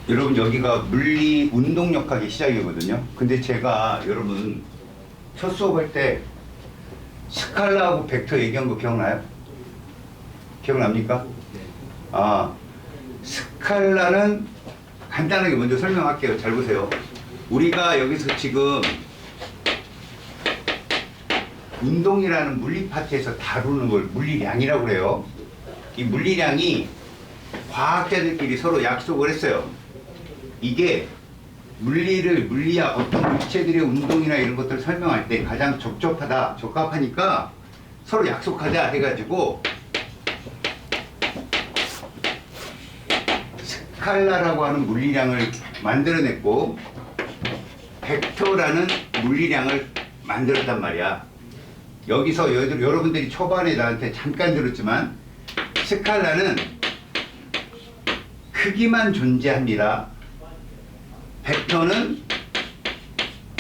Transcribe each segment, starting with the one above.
여러분 여기가 물리 운동역학의 시작이거든요. 근데 제가 여러분 첫 수업할 때 스칼라하고 벡터 얘기한 거 기억나요? 기억납니까? 스칼라는 간단하게 먼저 설명할게요. 잘 보세요. 우리가 여기서 지금 운동이라는 물리 파트에서 다루는 걸 물리량이라고 그래요. 이 물리량이 과학자들끼리 서로 약속을 했어요. 이게 물리학 어떤 물체들의 운동이나 이런 것들을 설명할 때 가장 적합하니까 서로 약속하자 해가지고 스칼라라고 하는 물리량을 만들어냈고 벡터라는 물리량을 만들었단 말이야. 여기서 여러분들이 초반에 나한테 잠깐 들었지만 스칼라는 크기만 존재합니다. 벡터는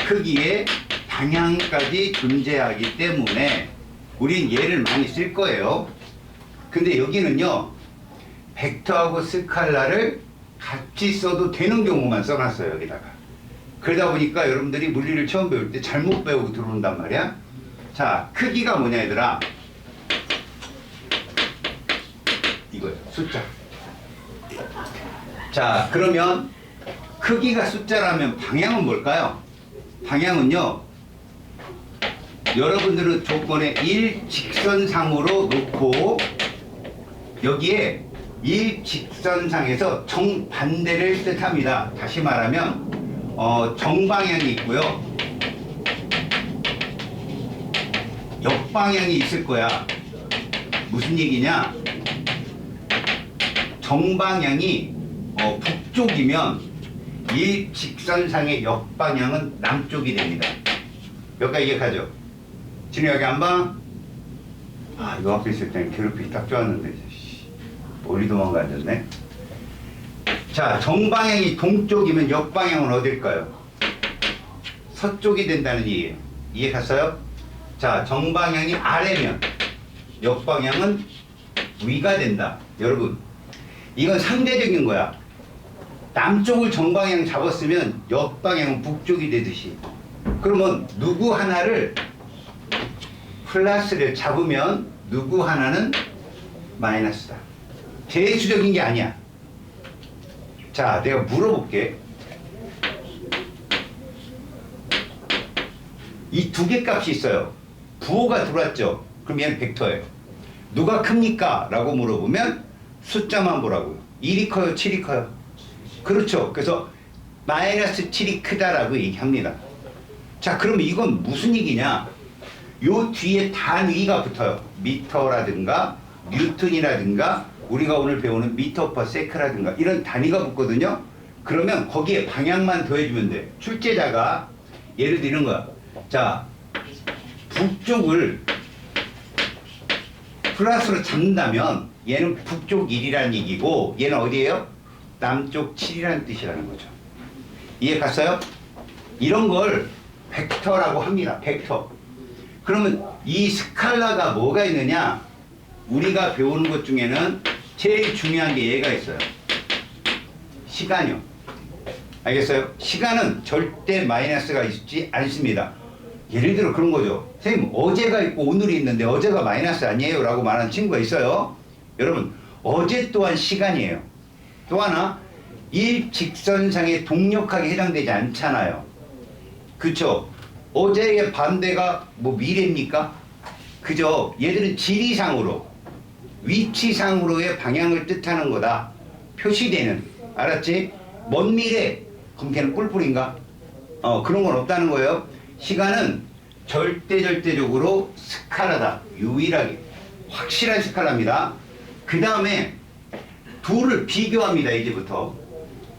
크기의 방향까지 존재하기 때문에 우린 얘를 많이 쓸 거예요. 근데 여기는요, 벡터하고 스칼라를 같이 써도 되는 경우만 써놨어요, 여기다가. 그러다 보니까 여러분들이 물리를 처음 배울 때 잘못 배우고 들어온단 말이야. 자, 크기가 뭐냐, 얘들아? 이거예요, 숫자. 자, 그러면 크기가 숫자라면 방향은 뭘까요? 방향은요, 여러분들은 조건에 일직선상으로 놓고 여기에 일직선상에서 정반대를 뜻합니다. 다시 말하면 정방향이 있고요, 역방향이 있을 거야. 무슨 얘기냐? 정방향이 북쪽이면 일직선상의 역방향은 남쪽이 됩니다. 여기까지 이해가죠? 진우 여기 안 봐? 이거 앞에 있을 때는 괴롭히기 딱 좋았는데 멀리 도망가졌네. 자, 정방향이 동쪽이면 역방향은 어딜까요? 서쪽이 된다는 얘기예요. 이해 갔어요? 자, 정방향이 아래면 역방향은 위가 된다. 여러분, 이건 상대적인 거야. 남쪽을 정방향 잡았으면 역방향은 북쪽이 되듯이. 그러면 누구 하나를 플러스를 잡으면 누구 하나는 마이너스다. 대수적인 게 아니야. 자, 내가 물어볼게. 이 두 개 값이 있어요. 부호가 들어왔죠. 그럼 얘는 벡터예요. 누가 큽니까? 라고 물어보면 숫자만 보라고요. 1이 커요? 7이 커요? 그렇죠. 그래서 마이너스 7이 크다라고 얘기합니다. 자, 그러면 이건 무슨 얘기냐? 요 뒤에 단위가 붙어요. 미터라든가 뉴턴이라든가 우리가 오늘 배우는 미터 퍼 세크라든가 이런 단위가 붙거든요. 그러면 거기에 방향만 더해주면 돼. 출제자가 예를 들은 거야. 자, 북쪽을 플러스로 잡는다면 얘는 북쪽 1이라는 얘기고 얘는 어디예요? 남쪽 7이라는 뜻이라는 거죠. 이해 갔어요? 이런 걸 벡터라고 합니다. 벡터. 그러면 이 스칼라가 뭐가 있느냐? 우리가 배우는 것 중에는 제일 중요한 게 얘가 있어요. 시간이요. 알겠어요? 시간은 절대 마이너스가 있지 않습니다. 예를 들어 그런 거죠. 선생님, 어제가 있고 오늘이 있는데 어제가 마이너스 아니에요? 라고 말하는 친구가 있어요. 여러분, 어제 또한 시간이에요. 또 하나, 일직선상의 동력학에 해당되지 않잖아요. 그쵸? 어제의 반대가 뭐 미래입니까? 그죠? 얘들은 지리상으로, 위치상으로의 방향을 뜻하는 거다. 표시되는. 알았지? 먼 미래, 그럼 걔는 꿀꿀인가? 그런 건 없다는 거예요. 시간은 절대적으로 스칼라다. 유일하게. 확실한 스칼라입니다. 그 다음에 둘을 비교합니다. 이제부터.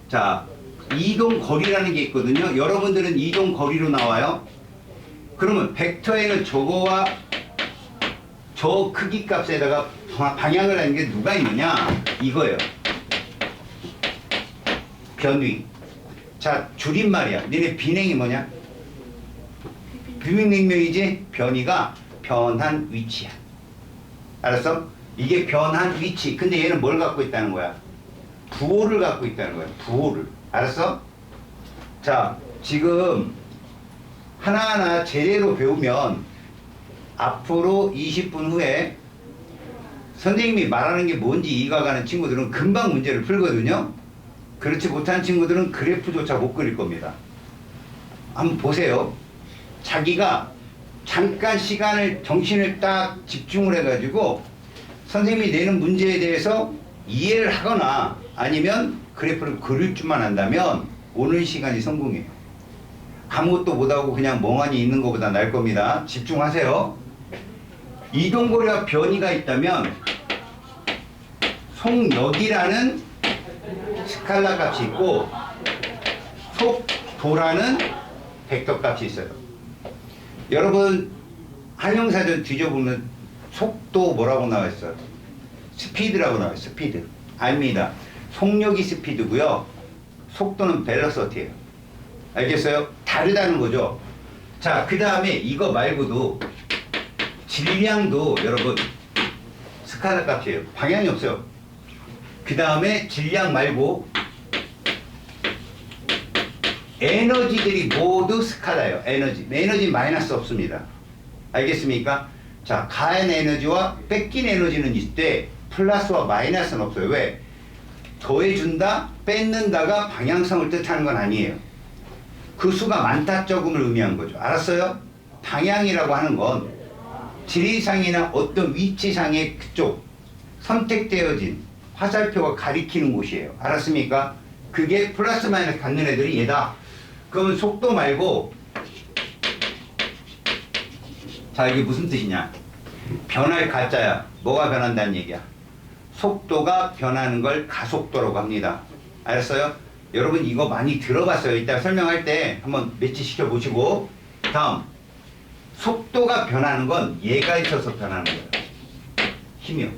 자, 이동거리라는 게 있거든요. 여러분들은 이동거리로 나와요. 그러면 벡터에는 저거와 저 크기 값에다가 방향을 하는 게 누가 있느냐? 이거예요. 변위. 자, 줄임말이야. 니네 비냉이 뭐냐? 비밀냉명이지? 변위가 변한 위치야. 알았어? 이게 변한 위치. 근데 얘는 뭘 갖고 있다는 거야? 부호를 갖고 있다는 거예요. 부호를. 알았어? 자, 지금 하나하나 제대로 배우면 앞으로 20분 후에 선생님이 말하는 게 뭔지 이해가 가는 친구들은 금방 문제를 풀거든요. 그렇지 못한 친구들은 그래프조차 못 그릴 겁니다. 한번 보세요. 자기가 잠깐 시간을 정신을 딱 집중을 해가지고 선생님이 내는 문제에 대해서 이해를 하거나 아니면 그래프를 그릴 줄만 안다면 오늘 시간이 성공이에요. 아무것도 못하고 그냥 멍하니 있는 것보다 나을 겁니다. 집중하세요. 이동거리와 변이가 있다면 속력이라는 스칼라 값이 있고 속도라는 벡터 값이 있어요. 여러분 한영사전 뒤져보면 속도 뭐라고 나와 있어요? 스피드라고 나와 있어요. 스피드. 아닙니다. 속력이 스피드고요. 속도는 벨로시티예요. 알겠어요? 다르다는 거죠. 자, 그 다음에 이거 말고도 질량도 여러분 스칼라 값이에요. 방향이 없어요. 그 다음에 질량 말고 에너지들이 모두 스칼라예요. 에너지 마이너스 없습니다. 알겠습니까? 자, 가한 에너지와 뺏긴 에너지는 있을 때 플러스와 마이너스는 없어요. 왜? 더해준다, 뺏는다가 방향성을 뜻하는 건 아니에요. 그 수가 많다 적음을 의미한 거죠. 알았어요? 방향이라고 하는 건 지리상이나 어떤 위치상의 그쪽 선택되어진 화살표가 가리키는 곳이에요. 알았습니까? 그게 플러스 마이너스 갖는 애들이 얘다. 그러면 속도 말고 자, 이게 무슨 뜻이냐? 변할 가짜야. 뭐가 변한다는 얘기야? 속도가 변하는 걸 가속도라고 합니다. 알았어요? 여러분 이거 많이 들어봤어요. 이따 설명할 때 한번 매치시켜 보시고. 다음, 속도가 변하는 건 얘가 있어서 변하는 거예요. 힘이요.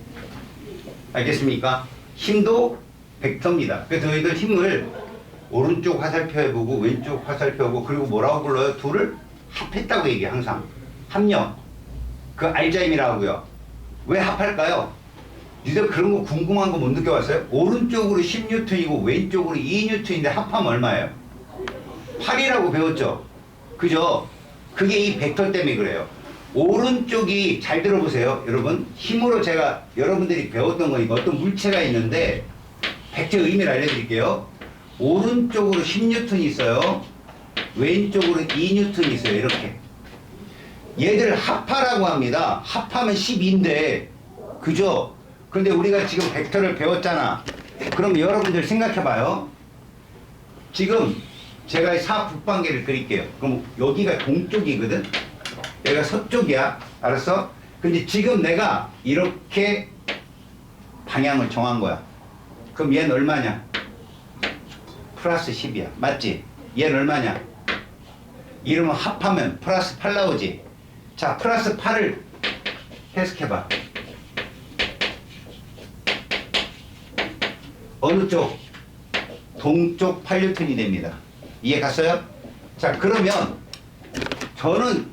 알겠습니까? 힘도 벡터입니다. 그래서 저희들 힘을 오른쪽 화살표 해보고 왼쪽 화살표 하고 그리고 뭐라고 불러요? 둘을 합했다고 얘기해요. 항상 합력. 그 알자임이라고 하고요. 왜 합할까요? 니들 그런 거 궁금한 거 못 느껴봤어요? 오른쪽으로 10N이고 왼쪽으로 2N인데 합하면 얼마예요? 8이라고 배웠죠? 그죠? 그게 이 벡터 때문에 그래요. 오른쪽이, 잘 들어보세요 여러분. 힘으로 제가 여러분들이 배웠던 거니까 어떤 물체가 있는데 벡터 의미를 알려드릴게요. 오른쪽으로 10N 있어요. 왼쪽으로 2N 있어요. 이렇게 얘들 합하라고 합니다. 합하면 12인데 그죠? 근데 우리가 지금 벡터를 배웠잖아. 그럼 여러분들 생각해봐요. 지금 제가 사북방계를 그릴게요. 그럼 여기가 동쪽이거든. 여기가 서쪽이야. 알았어? 근데 지금 내가 이렇게 방향을 정한 거야. 그럼 얘는 얼마냐? 플러스 10이야. 맞지? 얘는 얼마냐? 이러면 합하면 플러스 8 나오지. 자, 플러스 8을 해석해봐. 어느 쪽? 동쪽 8N이 됩니다. 이해 갔어요? 자, 그러면 저는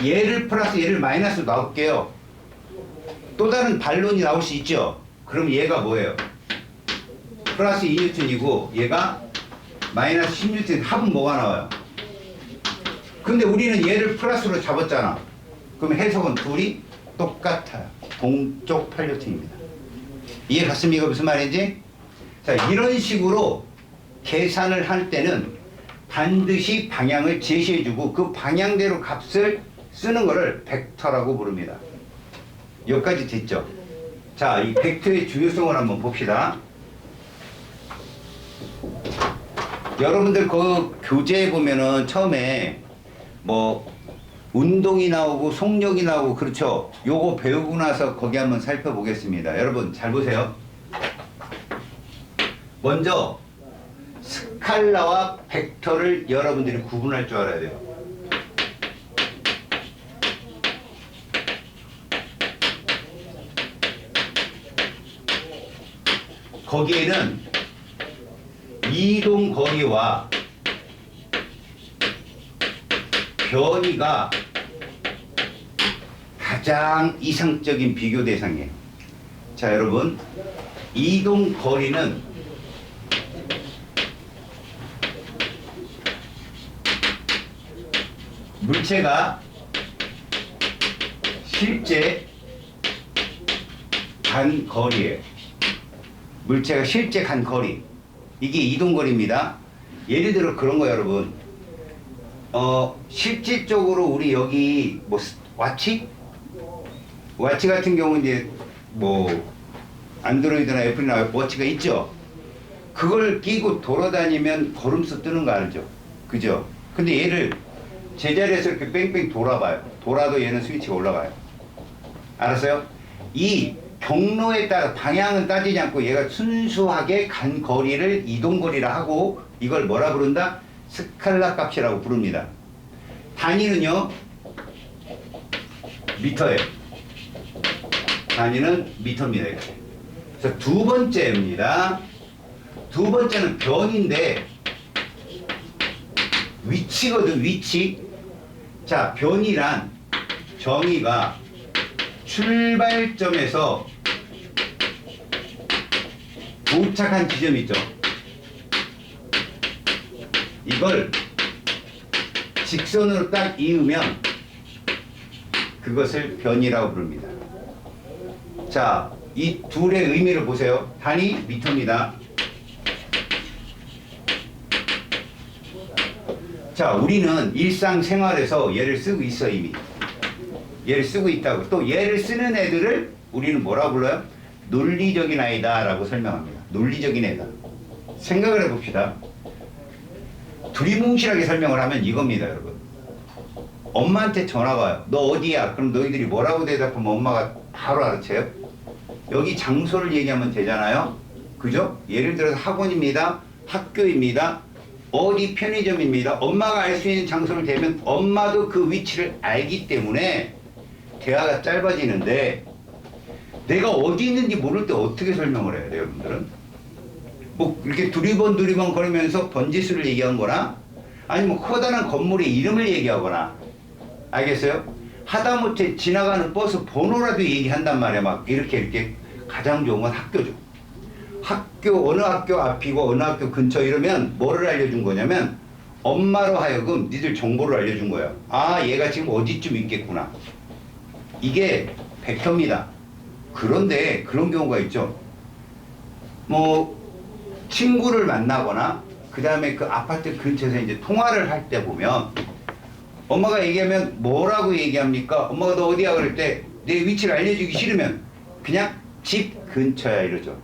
얘를 플러스 얘를 마이너스로 나올게요. 또 다른 반론이 나올 수 있죠? 그럼 얘가 뭐예요? 플러스 2N이고 얘가 마이너스 10N. 합은 뭐가 나와요? 근데 우리는 얘를 플러스로 잡았잖아. 그럼 해석은 둘이 똑같아요. 동쪽 8N입니다. 이해 갔습니까? 무슨 말인지? 자, 이런 식으로 계산을 할 때는 반드시 방향을 제시해주고 그 방향대로 값을 쓰는 것을 벡터라고 부릅니다. 여기까지 됐죠? 자, 이 벡터의 중요성을 한번 봅시다. 여러분들 그 교재에 보면은 처음에 뭐 운동이 나오고 속력이 나오고 그렇죠? 요거 배우고 나서 거기 한번 살펴보겠습니다. 여러분 잘 보세요. 먼저 스칼라와 벡터를 여러분들이 구분할 줄 알아야 돼요. 거기에는 이동 거리와 변이가 가장 이상적인 비교 대상이에요. 자, 여러분, 이동 거리는 물체가 실제 간 거리예요. 물체가 실제 간 거리. 이게 이동 거리입니다. 예를 들어 그런 거 여러분. 실질적으로 우리 여기 뭐 와치 같은 경우는 이제 뭐 안드로이드나 애플이나 워치가 있죠. 그걸 끼고 돌아다니면 걸음수 뜨는 거 알죠? 그죠? 근데 얘를 제자리에서 이렇게 뺑뺑 돌아봐요. 돌아도 얘는 스위치가 올라가요. 알았어요? 이 경로에 따라 방향은 따지지 않고 얘가 순수하게 간 거리를 이동거리라 하고 이걸 뭐라 부른다? 스칼라 값이라고 부릅니다. 단위는요 미터예요. 단위는 미터입니다. 이렇게. 그래서 두 번째입니다. 두 번째는 변인데 위치거든. 위치. 자, 변이란 정의가 출발점에서 도착한 지점 있죠. 이걸 직선으로 딱 이으면 그것을 변이라고 부릅니다. 자, 이 둘의 의미를 보세요. 단위 미터입니다. 자, 우리는 일상생활에서 얘를 쓰고 있어. 이미 얘를 쓰고 있다고. 또 얘를 쓰는 애들을 우리는 뭐라고 불러요? 논리적인 아이다 라고 설명합니다. 논리적인 애다. 생각을 해봅시다. 두리뭉실하게 설명을 하면 이겁니다. 여러분, 엄마한테 전화가 와요. 너 어디야? 그럼 너희들이 뭐라고 대답하면 엄마가 바로 알아채요? 여기 장소를 얘기하면 되잖아요. 그죠? 예를 들어서 학원입니다. 학교입니다. 어디 편의점입니다. 엄마가 알 수 있는 장소를 대면 엄마도 그 위치를 알기 때문에 대화가 짧아지는데, 내가 어디 있는지 모를 때 어떻게 설명을 해야 돼요, 여러분들은? 뭐 이렇게 두리번 거리면서 번지수를 얘기한 거나 아니면 커다란 건물의 이름을 얘기하거나, 알겠어요? 하다못해 지나가는 버스 번호라도 얘기한단 말이야. 막 이렇게 가장 좋은 건 학교죠. 학교, 어느 학교 앞이고 어느 학교 근처 이러면 뭐를 알려준 거냐면 엄마로 하여금 니들 정보를 알려준 거예요. 아, 얘가 지금 어디쯤 있겠구나. 이게 벡터입니다. 그런데 그런 경우가 있죠. 뭐 친구를 만나거나 그 다음에 그 아파트 근처에서 이제 통화를 할 때 보면 엄마가 얘기하면 뭐라고 얘기합니까? 엄마가 너 어디야? 그럴 때 내 위치를 알려주기 싫으면 그냥 집 근처야 이러죠.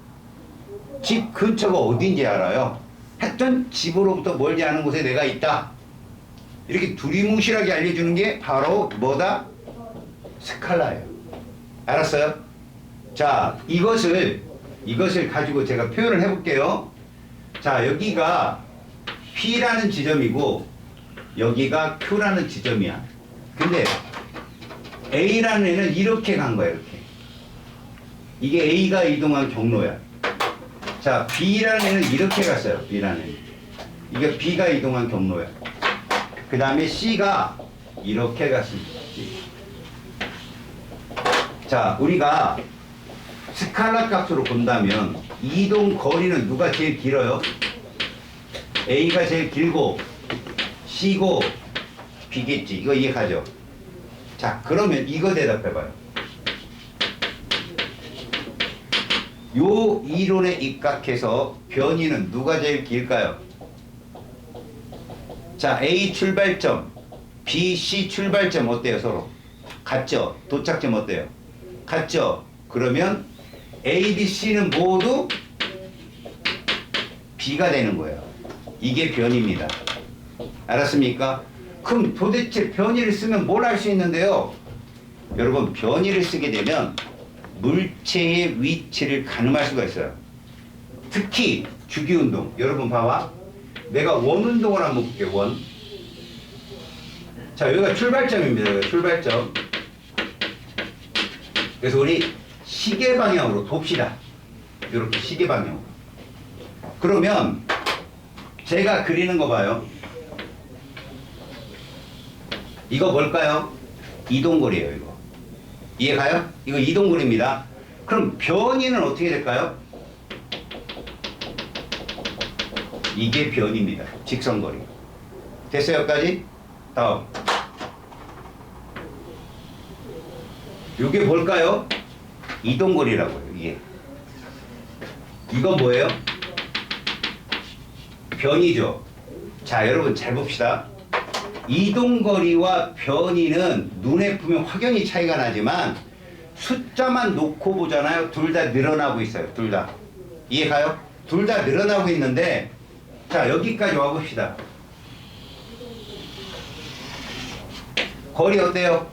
집 근처가 어딘지 알아요. 하여튼 집으로부터 멀지 않은 곳에 내가 있다. 이렇게 두리뭉실하게 알려주는 게 바로 뭐다? 스칼라예요. 알았어요? 자, 이것을 가지고 제가 표현을 해볼게요. 자, 여기가 P라는 지점이고 여기가 Q라는 지점이야. 근데 A라는 애는 이렇게 간 거야. 이렇게. 이게 A가 이동한 경로야. 자, B라는 애는 이렇게 갔어요. B라는 애. 이게 B가 이동한 경로야. 그 다음에 C가 이렇게 갔습니다. 자, 우리가 스칼라 값으로 본다면 이동 거리는 누가 제일 길어요? A가 제일 길고 C고 B겠지. 이거 이해가죠? 자, 그러면 이거 대답해봐요. 요 이론에 입각해서 변이는 누가 제일 길까요? 자, A 출발점, B, C 출발점 어때요? 서로 같죠? 도착점 어때요? 같죠? 그러면 A, B, C는 모두 B가 되는 거예요. 이게 변입니다. 알았습니까? 그럼 도대체 변이를 쓰면 뭘 할 수 있는데요? 여러분, 변이를 쓰게 되면 물체의 위치를 가늠할 수가 있어요. 특히 주기운동. 여러분 봐봐. 내가 원운동을 한번 볼게요. 원. 자, 여기가 출발점입니다. 여기가 출발점. 그래서 우리 시계 방향으로 돕시다. 이렇게 시계 방향으로. 그러면 제가 그리는 거 봐요. 이거 뭘까요? 이동거리예요. 이거 이해가요? 이거 이동거리입니다. 그럼 변이는 어떻게 될까요? 이게 변입니다. 직선거리. 됐어요, 여기까지? 다음. 이게 뭘까요? 이동거리라고요, 이게. 이건 뭐예요? 변이죠. 자, 여러분 잘 봅시다. 이동거리와 변이는 눈에 보면 확연히 차이가 나지만 숫자만 놓고 보잖아요. 둘 다 늘어나고 있어요. 둘 다. 이해가요? 둘 다 늘어나고 있는데 자, 여기까지 와봅시다. 거리 어때요?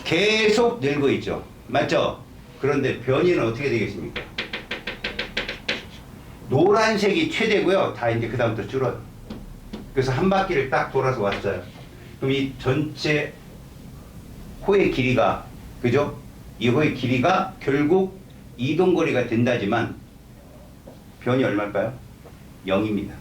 계속 늘고 있죠. 맞죠? 그런데 변이는 어떻게 되겠습니까? 노란색이 최대고요. 다 이제 그 다음부터 줄어요. 그래서 한 바퀴를 딱 돌아서 왔어요. 그럼 이 전체 호의 길이가, 그죠? 이 호의 길이가 결국 이동거리가 된다지만 변이 얼마일까요? 0입니다.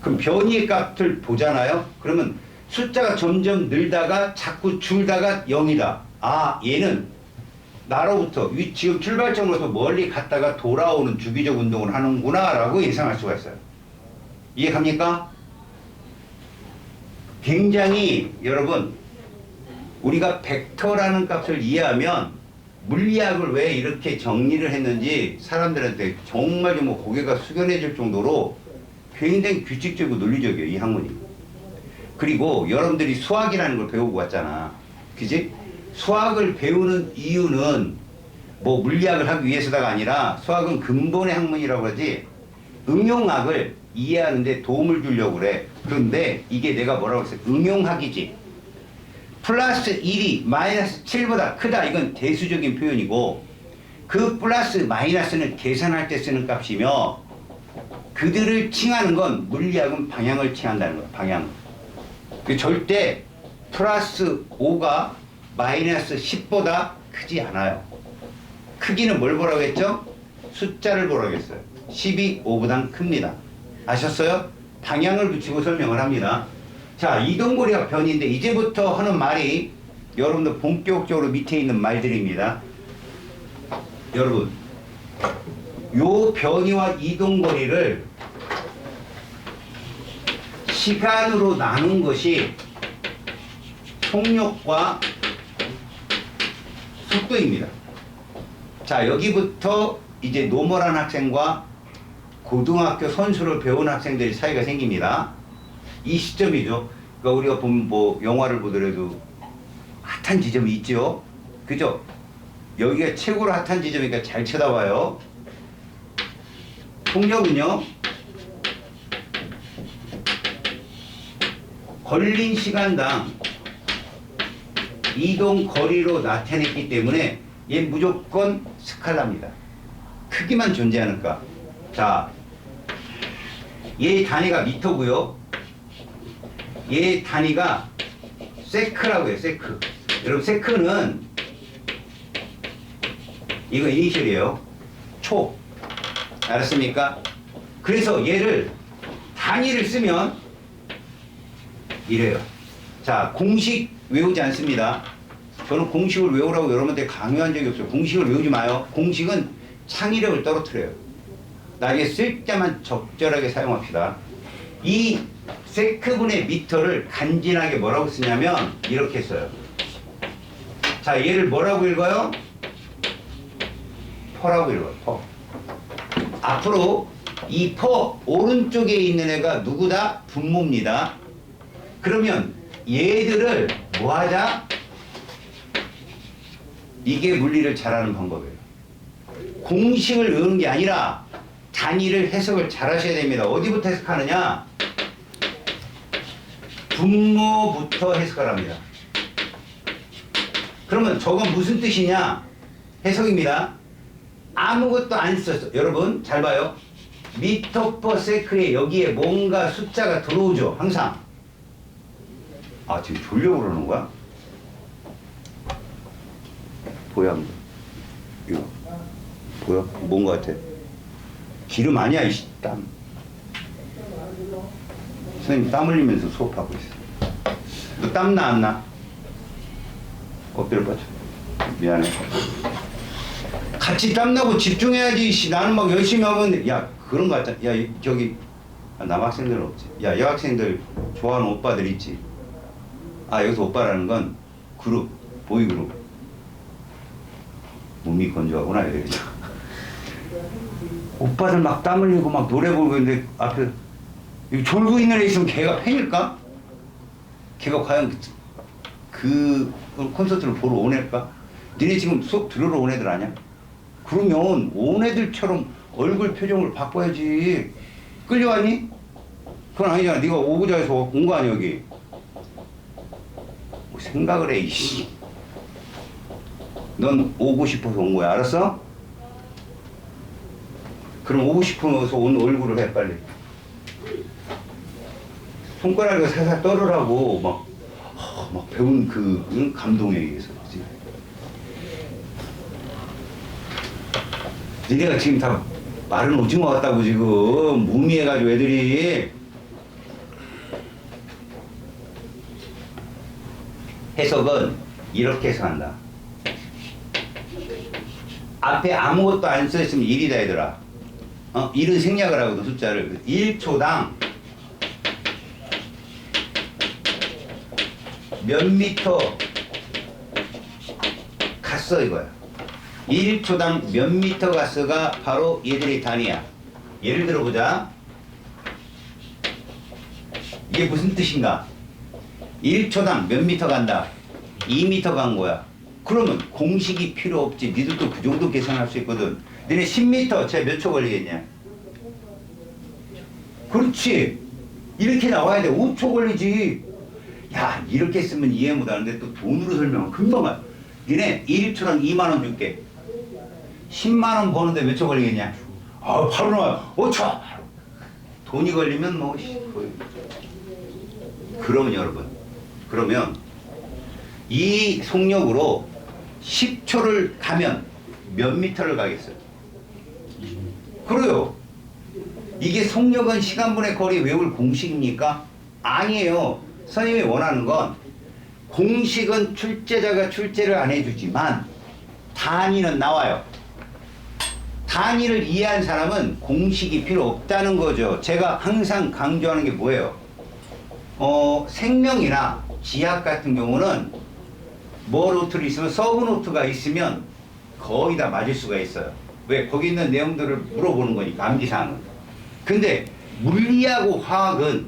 그럼 변이의 값을 보잖아요. 그러면 숫자가 점점 늘다가 자꾸 줄다가 0이다. 아, 얘는 나로부터 지금 출발점으로서 멀리 갔다가 돌아오는 주기적 운동을 하는구나 라고 예상할 수가 있어요. 이해갑니까? 굉장히 여러분 우리가 벡터라는 값을 이해하면 물리학을 왜 이렇게 정리를 했는지 사람들한테 정말 뭐 고개가 숙연해질 정도로 굉장히 규칙적이고 논리적이에요, 이 학문이. 그리고 여러분들이 수학이라는 걸 배우고 왔잖아. 그지? 수학을 배우는 이유는 뭐 물리학을 하기 위해서가 아니라 수학은 근본의 학문이라고 하지 응용학을 이해하는 데 도움을 주려고 그래. 그런데 이게 내가 뭐라고 했어요? 응용학이지. 플러스 1이 마이너스 7보다 크다. 이건 대수적인 표현이고 그 플러스 마이너스는 계산할 때 쓰는 값이며 그들을 칭하는 건 물리학은 방향을 칭한다는 거야. 방향. 그 절대 플러스 5가 마이너스 10보다 크지 않아요. 크기는 뭘 보라고 했죠? 숫자를 보라고 했어요. 10이 5보단 큽니다. 아셨어요? 방향을 붙이고 설명을 합니다. 자, 이동거리와 변인데 이제부터 하는 말이 여러분들 본격적으로 밑에 있는 말들입니다. 여러분, 요 변이와 이동거리를 시간으로 나눈 것이 속력과 속도입니다. 자, 여기부터 이제 노멀한 학생과 고등학교 선수를 배운 학생들이 사이가 생깁니다. 이 시점이죠. 그러니까 우리가 보면 뭐 영화를 보더라도 핫한 지점이 있죠. 그죠? 여기가 최고로 핫한 지점이니까 잘 쳐다봐요. 속력은요, 걸린 시간당 이동 거리로 나타냈기 때문에 얘 무조건 스칼라입니다. 크기만 존재하니까. 자, 얘 단위가 미터고요. 얘 단위가 세크라고 해요. 세크. 여러분 세크는 이거 이니셜이에요. 초. 알았습니까? 그래서 얘를 단위를 쓰면 이래요. 자, 공식 외우지 않습니다. 저는 공식을 외우라고 여러분한테 강요한 적이 없어요. 공식을 외우지 마요. 공식은 창의력을 떨어뜨려요. 나중에 쓸 때만 적절하게 사용합시다. 이 세크분의 미터를 간지나게 뭐라고 쓰냐면 이렇게 써요. 자, 얘를 뭐라고 읽어요? 퍼라고 읽어요. 퍼. 앞으로 이 퍼 오른쪽에 있는 애가 누구다? 분모입니다. 그러면 얘들을 뭐하자? 이게 물리를 잘하는 방법이에요. 공식을 외우는 게 아니라 단위를 해석을 잘 하셔야 됩니다. 어디부터 해석하느냐? 분모부터 해석을 합니다. 그러면 저건 무슨 뜻이냐? 해석입니다. 아무것도 안 썼어. 여러분 잘 봐요. 미터 퍼 세크에 여기에 뭔가 숫자가 들어오죠. 항상. 아, 지금 졸려고 그러는 거야? 보여? 이거 보여? 뭔 거 같아? 기름 아니야, 이 땀. 선생님 땀 흘리면서 수업하고 있어. 너 땀 나 안 나? 엎드려 빠져. 미안해. 같이 땀나고 집중해야지. 씨, 나는 막 열심히 하면 야 그런 거 같잖아. 야 저기 남학생들은 없지. 야 여학생들 좋아하는 오빠들 있지. 아 여기서 오빠라는 건 그룹 보이그룹. 몸이 건조하구나 이래. 오빠들 막 땀 흘리고 막 노래 부르고 있는데 앞에 졸고 있는 애 있으면 걔가 팬일까? 걔가 과연 그 콘서트를 보러 온 애일까? 니네 지금 수업 들으러 온 애들 아니야? 그러면 온 애들처럼 얼굴 표정을 바꿔야지. 끌려왔니? 그건 아니잖아. 네가 오고자 해서 온 거 아니야 여기. 뭐 생각을 해 이씨. 넌 오고 싶어서 온 거야. 알았어? 그럼 오고 싶어서 온 얼굴을 해 빨리. 손가락을 살살 떨으라고 막 배운 그 감동에 의해서. 그치? 니네가 지금 다 마른 오징어 같다고 지금 무미해가지고 애들이. 해석은 이렇게 해석한다. 앞에 아무것도 안 써있으면 1이다 얘들아. 1은 생략을 하거든. 숫자를 1초당 몇 미터 갔어 이거야. 1초당 몇 미터 갔어가 바로 얘들의 단위야. 예를 들어 보자. 이게 무슨 뜻인가? 1초당 몇 미터 간다. 2미터 간 거야. 그러면 공식이 필요 없지. 니들도 그 정도 계산할 수 있거든. 너네 10미터 쟤 몇 초 걸리겠냐? 그렇지. 이렇게 나와야 돼. 5초 걸리지. 야 이렇게 쓰면 이해 못하는데 또 돈으로 설명은 금방 와. 니네 1초당 2만원 줄게. 10만원 버는데 몇 초 걸리겠냐? 아 바로 나와요. 5초. 돈이 걸리면 뭐 그러면 여러분, 그러면 이 속력으로 10초를 가면 몇 미터를 가겠어요? 그래요. 이게 속력은 시간분의 거리 외울 공식입니까? 아니에요. 선생님이 원하는 건 공식은 출제자가 출제를 안 해주지만 단위는 나와요. 단위를 이해한 사람은 공식이 필요 없다는 거죠. 제가 항상 강조하는 게 뭐예요? 생명이나 지학 같은 경우는 뭐 노트를 있으면 서브 노트가 있으면 거의 다 맞을 수가 있어요. 왜? 거기 있는 내용들을 물어보는 거니까 암기사항은. 근데 물리하고 화학은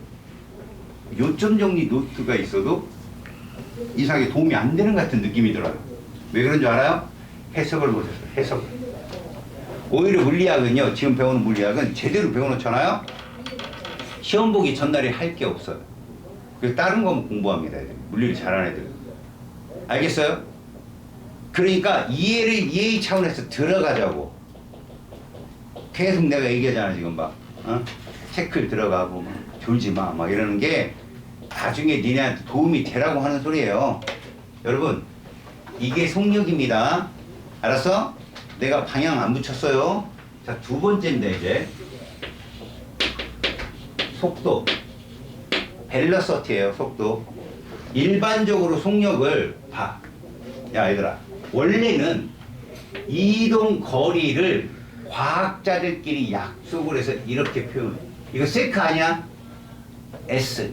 요점 정리 노트가 있어도 이상하게 도움이 안 되는 것 같은 느낌이 들어요. 왜 그런 줄 알아요? 해석을 못해서. 해석. 오히려 물리학은요, 지금 배우는 물리학은 제대로 배워놓잖아요. 시험 보기 전날에 할 게 없어요. 그래서 다른 거면 공부합니다. 애들이. 물리를 잘하는 애들. 알겠어요? 그러니까 이해의 차원에서 들어가자고. 계속 내가 얘기하잖아 지금 막. 체크를 들어가고 막, 졸지 마 막 이러는 게 나중에 니네한테 도움이 되라고 하는 소리예요. 여러분 이게 속력입니다. 알았어? 내가 방향 안 붙였어요. 자, 두 번째인데 이제 속도. 벨러서티예요. 속도. 일반적으로 속력을 봐. 야 얘들아, 원래는 이동 거리를 과학자들끼리 약속을 해서 이렇게 표현해. 이거 세크 아니야? S.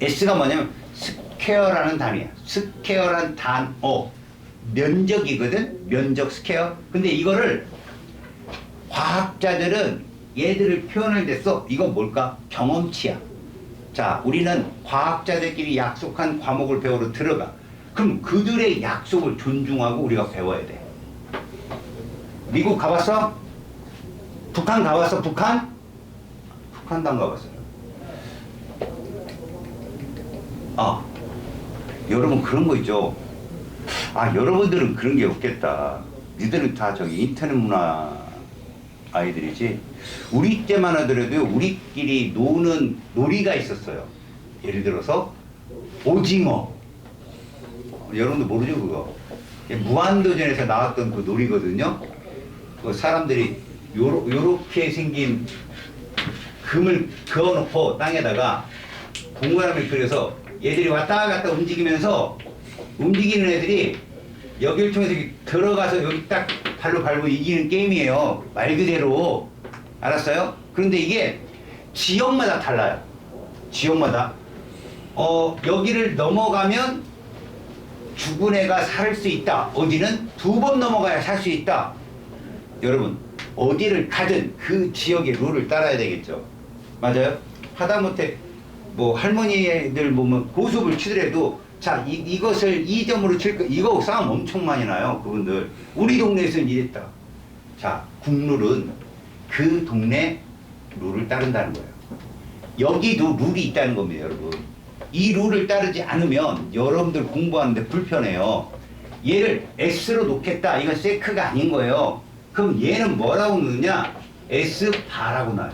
S가 뭐냐면 스퀘어라는 단위야. 스퀘어란 단어. 면적이거든? 면적 스퀘어. 근데 이거를 과학자들은 얘들을 표현할 때 써. 이거 뭘까? 경험치야. 자, 우리는 과학자들끼리 약속한 과목을 배우러 들어가. 그럼 그들의 약속을 존중하고 우리가 배워야 돼. 미국 가봤어? 북한 가봤어? 북한? 북한도 안 가봤어요. 여러분 그런 거 있죠? 여러분들은 그런 게 없겠다. 니들은 다 저기 인터넷 문화 아이들이지. 우리 때만 하더라도 우리끼리 노는 놀이가 있었어요. 예를 들어서 오징어. 여러분들 모르죠 그거? 무한도전에서 나왔던 그 놀이거든요. 그 사람들이 요렇게 생긴 금을 그어놓고 땅에다가 동그라미를 그려서 얘들이 왔다 갔다 움직이면서 움직이는 애들이 여기를 통해서 들어가서 여기 딱 발로 밟고 이기는 게임이에요. 말 그대로. 알았어요? 그런데 이게 지역마다 달라요. 지역마다. 여기를 넘어가면 죽은 애가 살 수 있다. 어디는 2번 넘어가야 살 수 있다. 여러분, 어디를 가든 그 지역의 룰을 따라야 되겠죠. 맞아요? 하다못해 뭐 할머니들 보면 고수를 치더라도 자, 이것을 2점으로 칠 거, 이거 싸움 엄청 많이 나요, 그분들. 우리 동네에서는 이랬다. 자, 국룰은 그 동네 룰을 따른다는 거예요. 여기도 룰이 있다는 겁니다, 여러분. 이 룰을 따르지 않으면 여러분들 공부하는데 불편해요. 얘를 S로 놓겠다. 이건 세크가 아닌 거예요. 그럼 얘는 뭐라고 넣느냐? S바라고 나와요.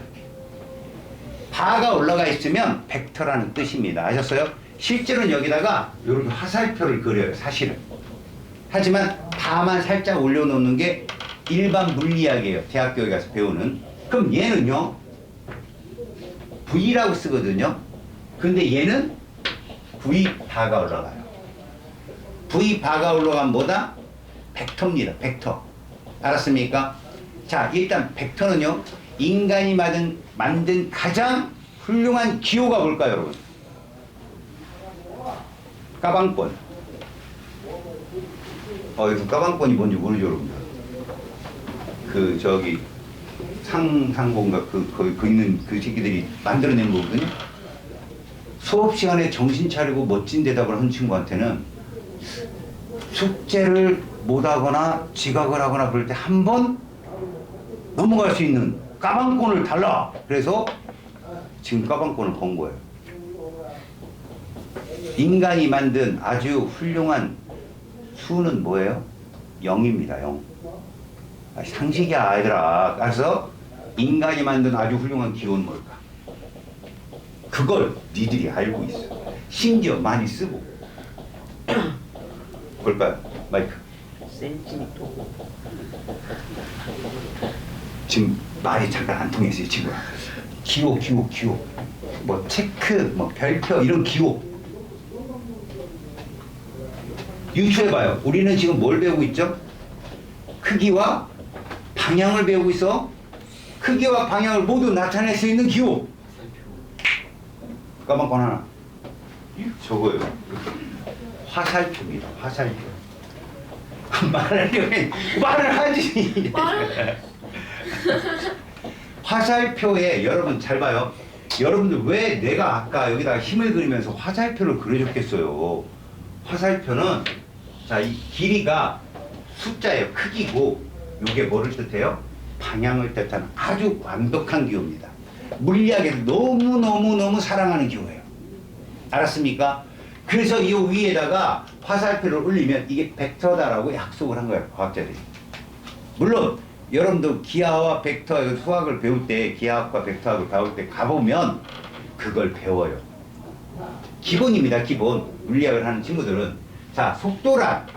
바가 올라가 있으면 벡터라는 뜻입니다. 아셨어요? 실제로는 여기다가 이렇게 화살표를 그려요, 사실은. 하지만 바만 살짝 올려놓는 게 일반 물리학이에요, 대학교에 가서 배우는. 그럼 얘는요, V라고 쓰거든요. 근데 얘는 V바가 올라가요. V바가 올라가면 뭐다? 벡터입니다, 벡터. 알았습니까? 자, 일단 벡터는요, 인간이 만든 가장 훌륭한 기호가 뭘까요, 여러분? 까방권. 여기서 까방권이 뭔지 모르죠, 여러분들. 상공가 그 있는 그 새끼들이 만들어낸 거거든요. 수업 시간에 정신 차리고 멋진 대답을 한 친구한테는 숙제를 못하거나 지각을 하거나 그럴 때 한 번 넘어갈 수 있는 까방권을 달라. 그래서 지금 까방권을 건 거예요. 인간이 만든 아주 훌륭한 수는 뭐예요? 0입니다. 0. 상식이야, 아이들아. 그래서 인간이 만든 아주 훌륭한 기호는 뭘까? 그걸 니들이 알고 있어. 심지어 많이 쓰고. 뭘까요? 마이크. 센티미터. 지금 말이 잠깐 안 통했어요, 친구야. 기호. 뭐 체크, 뭐 별표 이런 기호. 유추해봐요. 우리는 지금 뭘 배우고 있죠? 크기와 방향을 배우고 있어. 크기와 방향을 모두 나타낼 수 있는 기호. 까만권 하나. 저거요. 화살표입니다. 화살표. 말을 하지. 화살표에 여러분 잘 봐요. 여러분들 왜 내가 아까 여기다가 힘을 그리면서 화살표를 그려줬겠어요? 화살표는 자, 이 길이가 숫자예요. 크기고 이게 뭐를 뜻해요? 방향을 뜻하는 아주 완벽한 기호입니다. 물리학에서 너무 사랑하는 기호예요. 알았습니까? 그래서 이 위에다가 화살표를 올리면 이게 벡터다라고 약속을 한 거예요, 과학자들이. 물론 여러분도 기하와 벡터 수학을 배울 때, 기하학과 벡터학을 배울 때 가보면 그걸 배워요. 기본입니다, 기본. 물리학을 하는 친구들은. 자, 속도란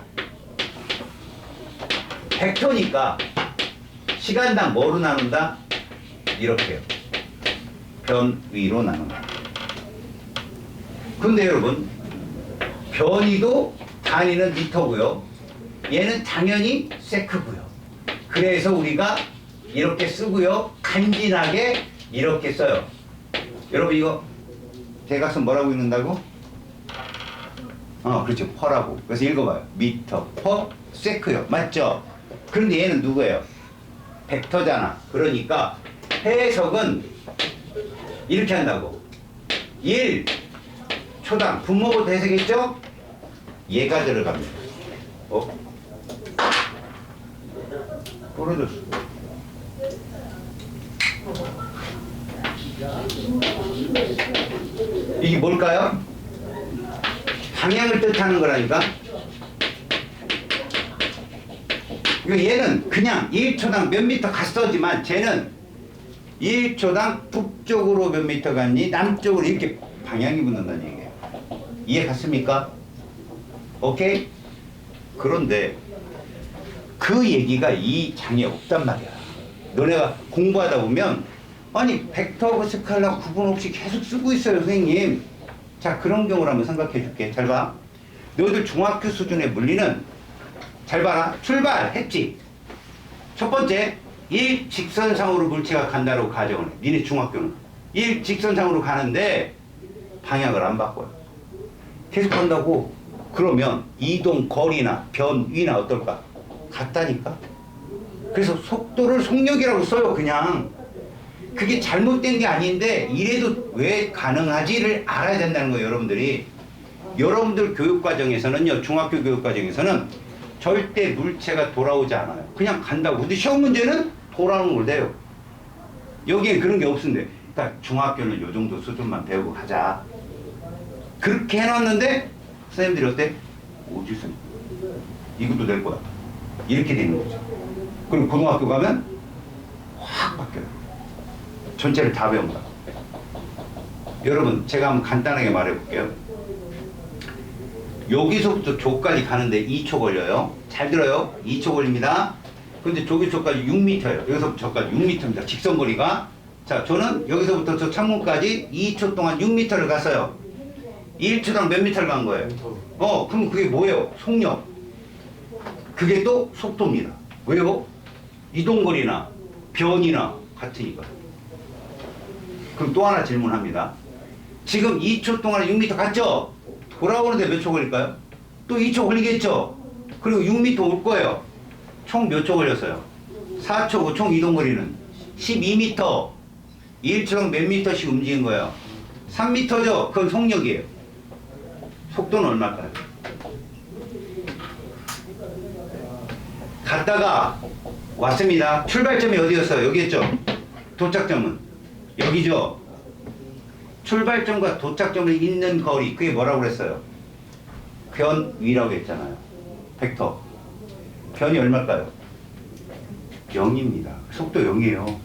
벡터니까 시간당 뭐로 나눈다? 이렇게요. 변위로 나눈다. 근데 여러분, 변위도 단위는 미터고요. 얘는 당연히 세크고요. 그래서 우리가 이렇게 쓰고요. 간지나게 이렇게 써요. 여러분 이거 대각선 뭐라고 읽는다고? 그렇죠. 퍼라고. 그래서 읽어봐요. 미터, 퍼, 세크요. 맞죠? 그런데 얘는 누구예요? 벡터잖아. 그러니까 해석은 이렇게 한다고. 1 초당 분모부터 해석했죠? 얘가 들어갑니다. 부러졌어. 이게 뭘까요? 방향을 뜻하는 거라니까. 얘는 그냥 1초당 몇 미터 갔어지만 쟤는 1초당 북쪽으로 몇 미터 갔니 남쪽으로 이렇게 방향이 붙는다는 얘기예요. 이해 갔습니까? 오케이? 그런데 그 얘기가 이 장에 없단 말이야. 너네가 공부하다 보면 아니 벡터하고 스칼라 구분 없이 계속 쓰고 있어요, 선생님. 자, 그런 경우를 한번 생각해 줄게. 잘 봐. 너희들 중학교 수준의 물리는 잘 봐라. 출발했지. 첫 번째, 일직선상으로 물체가 간다고 가정을 해. 니네 중학교는. 일직선상으로 가는데 방향을 안 바꿔요. 계속 간다고. 그러면 이동 거리나 변위나 어떨까? 같다니까? 그래서 속도를 속력이라고 써요, 그냥. 그게 잘못된 게 아닌데 이래도 왜 가능하지를 알아야 된다는 거예요, 여러분들이. 여러분들 교육과정에서는요, 중학교 교육과정에서는 절대 물체가 돌아오지 않아요. 그냥 간다고. 근데 시험 문제는 돌아오는 걸 내요. 여기에 그런 게 없는데. 그러니까 중학교는 요 정도 수준만 배우고 가자. 그렇게 해놨는데 선생님들이 어때? 오지선 이것도 낼 거야. 이렇게 되는 거죠. 그리고 고등학교 가면 확 바뀌어요. 전체를 다 배운다. 여러분, 제가 한번 간단하게 말해볼게요. 여기서부터 저까지 가는데 2초 걸려요. 잘 들어요. 2초 걸립니다. 근데 저기서까지 6m예요. 여기서부터 저까지 6m입니다. 직선거리가. 자, 저는 여기서부터 저 창문까지 2초 동안 6m를 갔어요. 1초당 몇 미터를 간 거예요? 그럼 그게 뭐예요? 속력. 그게 또 속도입니다. 왜요? 이동거리나 변이나 같으니까. 그럼 또 하나 질문합니다. 지금 2초 동안에 6m 갔죠? 돌아오는데 몇 초 걸릴까요? 또 2초 걸리겠죠? 그리고 6m 올 거예요. 총 몇 초 걸렸어요? 4초고 총 이동거리는 12m. 1초당 몇 미터씩 움직인 거예요? 3m죠? 그건 속력이에요. 속도는 얼마일까요? 갔다가 왔습니다. 출발점이 어디였어요? 여기였죠? 도착점은? 여기죠? 출발점과 도착점을 잇는 거리, 그게 뭐라고 그랬어요? 변위라고 했잖아요. 벡터. 변이 얼마일까요? 0입니다. 속도 0이에요.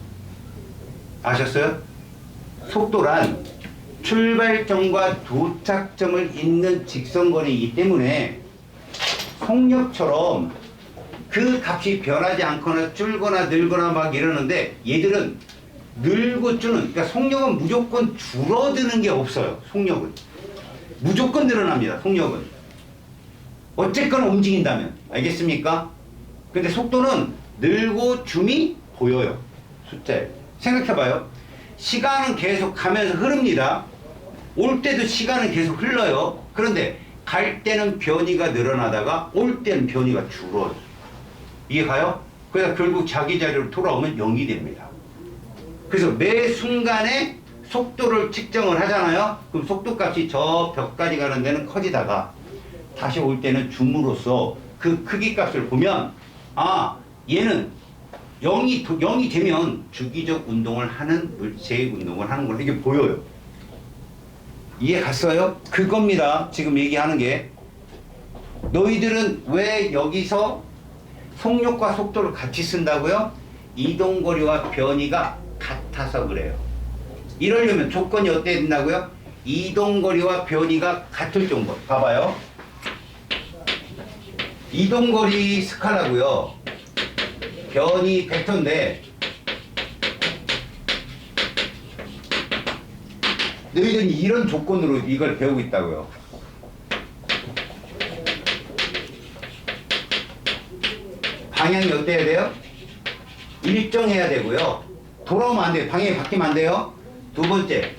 아셨어요? 속도란 출발점과 도착점을 잇는 직선거리이기 때문에 속력처럼 그 값이 변하지 않거나 줄거나 늘거나 막 이러는데 얘들은 늘고 줄는, 그러니까 속력은 무조건 줄어드는 게 없어요. 속력은 무조건 늘어납니다. 속력은 어쨌거나 움직인다면. 알겠습니까? 근데 속도는 늘고 줌이 보여요. 숫자에. 생각해봐요. 시간은 계속 가면서 흐릅니다. 올 때도 시간은 계속 흘러요. 그런데 갈 때는 변이가 늘어나다가 올 때는 변이가 줄어요. 이해가요? 그래서 결국 자기 자리로 돌아오면 0이 됩니다. 그래서 매 순간에 속도를 측정을 하잖아요. 그럼 속도값이 저 벽까지 가는 데는 커지다가 다시 올 때는 줌으로써 그 크기 값을 보면 얘는 0이 되면 주기적 운동을 하는 물체의 운동을 하는 걸로 이게 보여요. 이해 갔어요? 그겁니다. 지금 얘기하는 게. 너희들은 왜 여기서 속력과 속도를 같이 쓴다고요? 이동거리와 변이가 같아서 그래요. 이러려면 조건이 어때야 된다고요? 이동거리와 변이가 같을 정도. 봐봐요. 이동거리 스칼라고요. 변이 벡터인데 너희들은 이런 조건으로 이걸 배우고 있다고요. 방향이 어때야 돼요? 일정해야 되고요. 돌아오면 안 돼요. 방향이 바뀌면 안 돼요. 두 번째,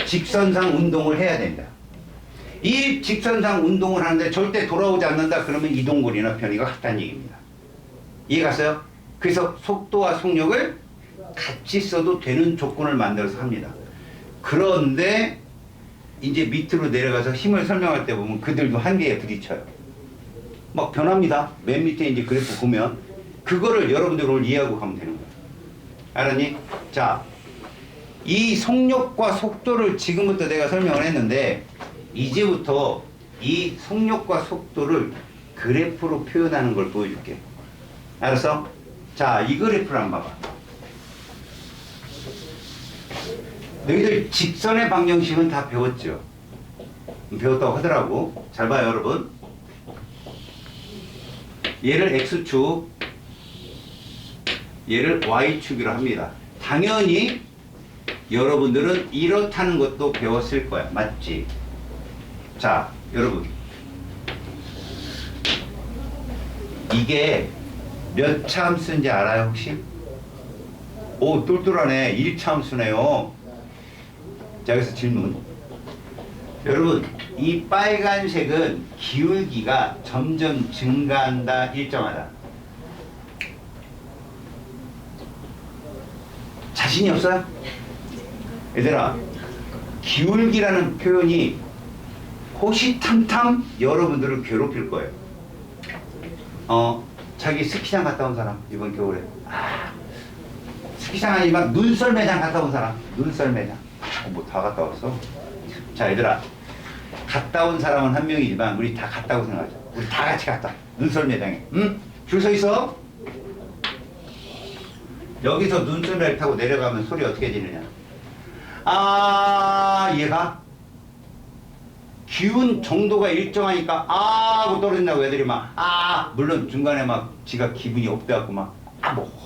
직선상 운동을 해야 된다. 이 직선상 운동을 하는데 절대 돌아오지 않는다. 그러면 이동거리나 변이가 같다는 얘기입니다. 이해 갔어요? 그래서 속도와 속력을 같이 써도 되는 조건을 만들어서 합니다. 그런데 이제 밑으로 내려가서 힘을 설명할 때 보면 그들도 한계에 부딪혀요. 막 변합니다. 맨 밑에 이제 그래프 보면 그거를 여러분들 오늘 이해하고 가면 되는 거예요. 알았니? 자, 이 속력과 속도를 지금부터 내가 설명을 했는데 이제부터 이 속력과 속도를 그래프로 표현하는 걸 보여줄게. 알았어? 자, 이 그래프를 한번 봐봐. 너희들 직선의 방정식은 다 배웠죠? 배웠다고 하더라고. 잘 봐요, 여러분. 얘를 X축, 얘를 Y축이라 합니다. 당연히 여러분들은 이렇다는 것도 배웠을 거야. 맞지? 자, 여러분. 이게 몇 차 함수인지 알아요 혹시? 오 똘똘하네. 1차 함수네요. 자 여기서 질문. 여러분 이 빨간색은 기울기가 점점 증가한다 일정하다. 자신이 없어요? 얘들아 기울기라는 표현이 호시탐탐 여러분들을 괴롭힐 거예요. 자기 스키장 갔다 온 사람 이번 겨울에 스키장 아니지만 눈썰매장 갔다 온 사람 눈썰매장 뭐 다 갔다 왔어? 자 얘들아 갔다 온 사람은 한 명이지만 우리 다 갔다고 생각하자. 우리 다 같이 갔다 눈썰매장에 응? 줄 서 있어? 여기서 눈썰매를 타고 내려가면 소리 어떻게 지르냐? 얘가 기운 정도가 일정하니까 하고 떨어진다고 애들이 물론 중간에 막 지가 기분이 업돼갖고 뭐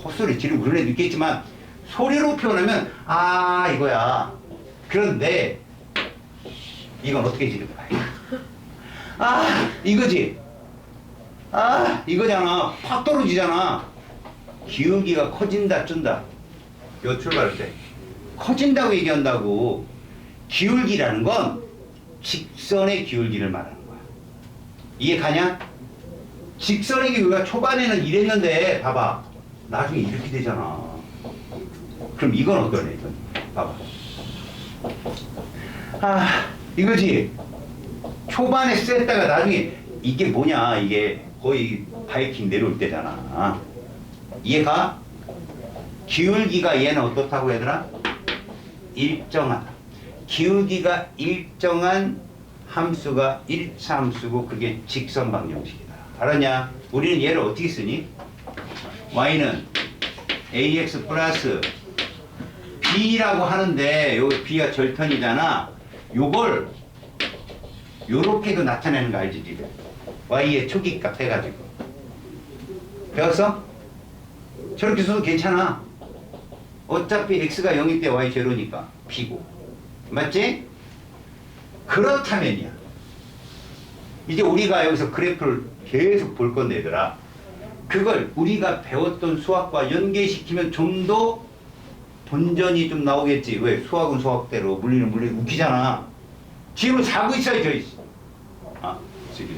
헛소리 지르고 그런 애도 있겠지만 소리로 표현하면 이거야. 그런데 이건 어떻게 지르는 거야? 이거지. 이거잖아. 팍 떨어지잖아. 기울기가 커진다 준다. 요 출발할 때 커진다고 얘기한다고. 기울기라는 건 직선의 기울기를 말하는 거야. 이해 가냐? 직선의 기울기가 초반에는 이랬는데 봐봐 나중에 이렇게 되잖아. 그럼 이건 어떠네? 이건 봐봐. 이거지. 초반에 셌다가 나중에 이게 뭐냐? 이게 거의 바이킹 내려올 때잖아. 이해가? 기울기가 얘는 어떻다고 얘들아? 일정하다. 기울기가 일정한 함수가 1차 함수고 그게 직선 방정식이다. 알았냐? 우리는 얘를 어떻게 쓰니? y는 ax 플러스 b라고 하는데 여기 b가 절편이잖아. 요걸 요렇게도 나타내는 거 알지 니들? y의 초기값 해가지고 배웠어? 저렇게 써도 괜찮아. 어차피 x가 0일 때 y 제로니까 b고 맞지? 그렇다면이야. 이제 우리가 여기서 그래프를 계속 볼 건데 얘들아 그걸 우리가 배웠던 수학과 연계시키면 좀 더 본전이 좀 나오겠지. 왜? 수학은 수학대로 물리는 물리 웃기잖아. 지금 자고 있어야지. 저기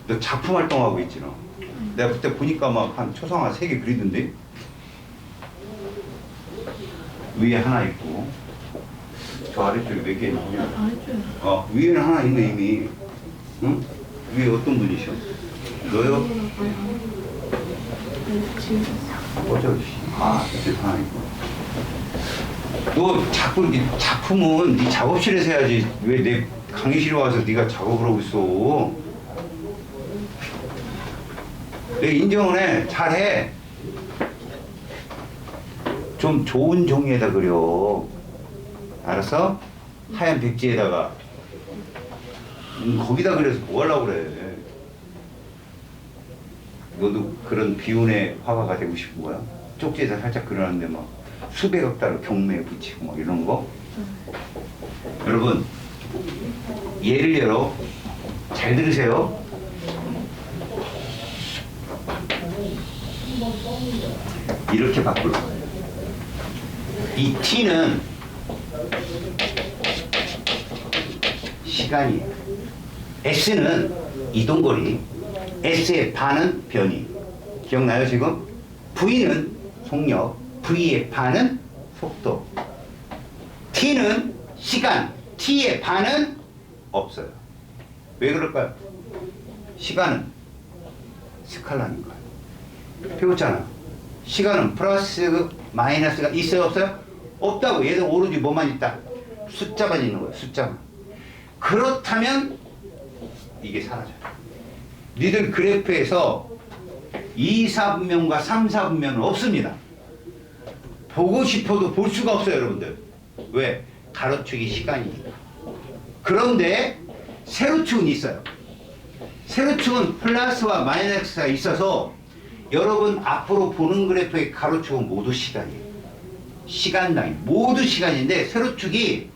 너 작품 활동하고 있지 너. 내가 그때 보니까 막 한 초상화 3개 그리던데 위에 하나 있고 저 아래쪽에 몇 개 있냐? 위에는 하나 있네 이미. 응? 위에 어떤 분이셔? 너요? 저기 하나 있고. 너 자꾸 이렇게 작품은 네 작업실에서 해야지. 왜 내 강의실에 와서 네가 작업을 하고 있어? 내가 인정을 해. 잘해. 좀 좋은 종이에다 그려. 알았어? 하얀 백지에다가. 거기다 그려서 뭐 하려고 그래. 너도 그런 비운의 화가가 되고 싶은 거야? 쪽지에다 살짝 그려놨는데 막 수백억 달러 경매에 붙이고 막 이런 거. 여러분 예를 들어 잘 들으세요. 이렇게 바꿀 거예요. 이 t는 시간이에요. s는 이동거리, s의 반은 변이. 기억나요 지금? v는 속력, v의 반은 속도. t는 시간, t의 반은 없어요. 왜 그럴까요? 시간은 스칼라니까요. 배웠잖아. 시간은 플러스 마이너스가 있어요 없어요? 없다고. 얘는 오로지 뭐만 있다? 숫자만 있는 거예요. 숫자만. 그렇다면 이게 사라져요. 니들 그래프에서 2, 4분면과 3, 4분면은 없습니다. 보고 싶어도 볼 수가 없어요 여러분들. 왜? 가로축이 시간이니까. 그런데 세로축은 있어요. 세로축은 플러스와 마이너스가 있어서 여러분 앞으로 보는 그래프의 가로축은 모두 시간이에요. 시간 단위 모두 시간인데 세로축이